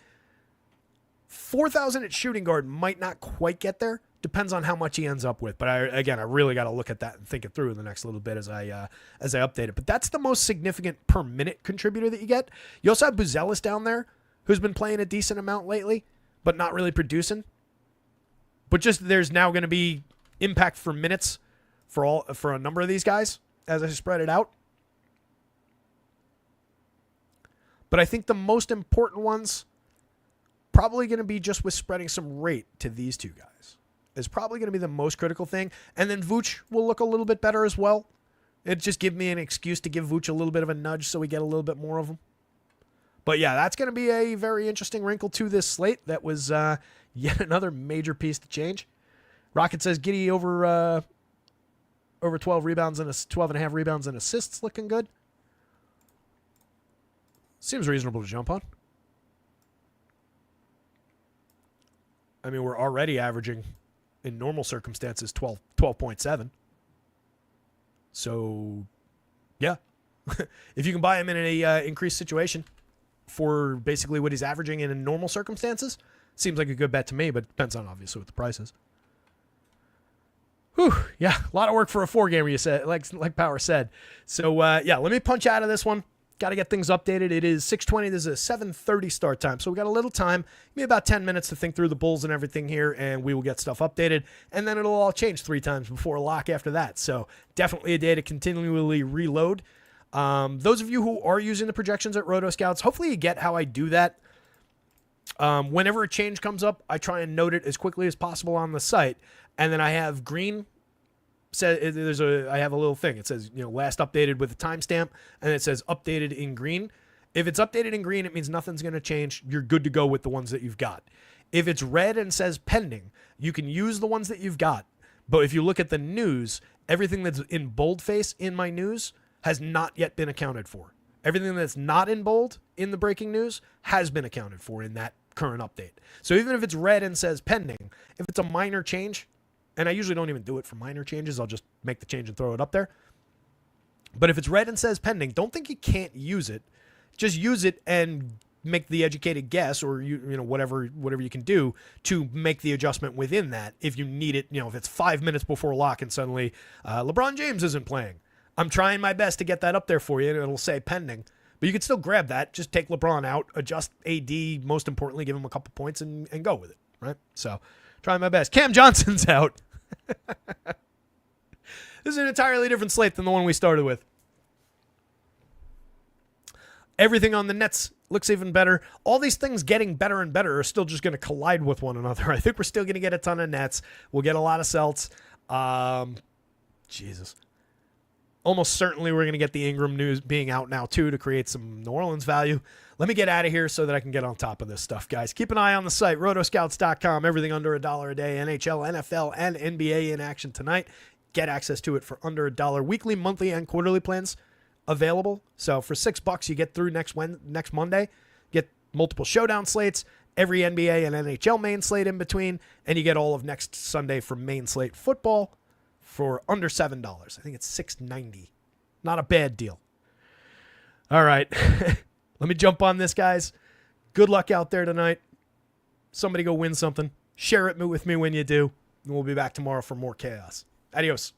4,000 at shooting guard might not quite get there. Depends on how much he ends up with. But I really got to look at that and think it through in the next little bit as I update it. But that's the most significant per minute contributor that you get. You also have Buzelis down there, who's been playing a decent amount lately, but not really producing. But just there's now going to be impact for minutes for a number of these guys as I spread it out. But I think the most important ones probably going to be just with spreading some rate to these two guys. Is probably going to be the most critical thing. And then Vooch will look a little bit better as well. It just give me an excuse to give Vooch a little bit of a nudge so we get a little bit more of him. But yeah, that's going to be a very interesting wrinkle to this slate. That was yet another major piece to change. Rocket says Giddey over 12 rebounds and 12.5 rebounds and assists, looking good. Seems reasonable to jump on. We're already averaging, in normal circumstances, 12.7. So, yeah. If you can buy him in a increased situation for basically what he's averaging in normal circumstances, seems like a good bet to me, but depends on obviously what the price is. Whew, yeah, a lot of work for a 4-gamer, you said, like Power said. So, yeah, let me punch out of this one. Got to get things updated. It is 6:20. This is a 7:30 start time, so we got a little time. Give me about 10 minutes to think through the Bulls and everything here, and we will get stuff updated, and then it'll all change 3 times before lock after that. So definitely a day to continually reload. Those of you who are using the projections at Roto Scouts, hopefully you get how I do that. Whenever a change comes up, I try and note it as quickly as possible on the site, and then I have green. I have a little thing. It says, last updated with a timestamp, and it says updated in green. If it's updated in green, it means nothing's going to change. You're good to go with the ones that you've got. If it's red and says pending, you can use the ones that you've got. But if you look at the news, everything that's in boldface in my news has not yet been accounted for. Everything that's not in bold in the breaking news has been accounted for in that current update. So even if it's red and says pending, if it's a minor change, and I usually don't even do it for minor changes, I'll just make the change and throw it up there. But if it's red and says pending, don't think you can't use it. Just use it and make the educated guess, or whatever you can do to make the adjustment within that if you need it. If it's 5 minutes before lock and suddenly LeBron James isn't playing, I'm trying my best to get that up there for you, and it'll say pending. But you can still grab that. Just take LeBron out, adjust AD, most importantly, give him a couple points and go with it, right? So trying my best. Cam Johnson's out. This is an entirely different slate than the one we started with. Everything on the Nets looks even better. All these things getting better and better are still just going to collide with one another. I think we're still going to get a ton of Nets. We'll get a lot of Celts. Jesus. Almost certainly we're going to get the Ingram news being out now, too, to create some New Orleans value. Let me get out of here so that I can get on top of this stuff, guys. Keep an eye on the site, rotoscouts.com. Everything under $1 a day, NHL, NFL, and NBA in action tonight. Get access to it for under $1. Weekly, monthly, and quarterly plans available. So for $6, you get through next Monday. Get multiple showdown slates, every NBA and NHL main slate in between, and you get all of next Sunday for main slate football for under $7. I think it's $6.90. Not a bad deal. All right. Let me jump on this, guys. Good luck out there tonight. Somebody go win something. Share it with me when you do. And we'll be back tomorrow for more chaos. Adios.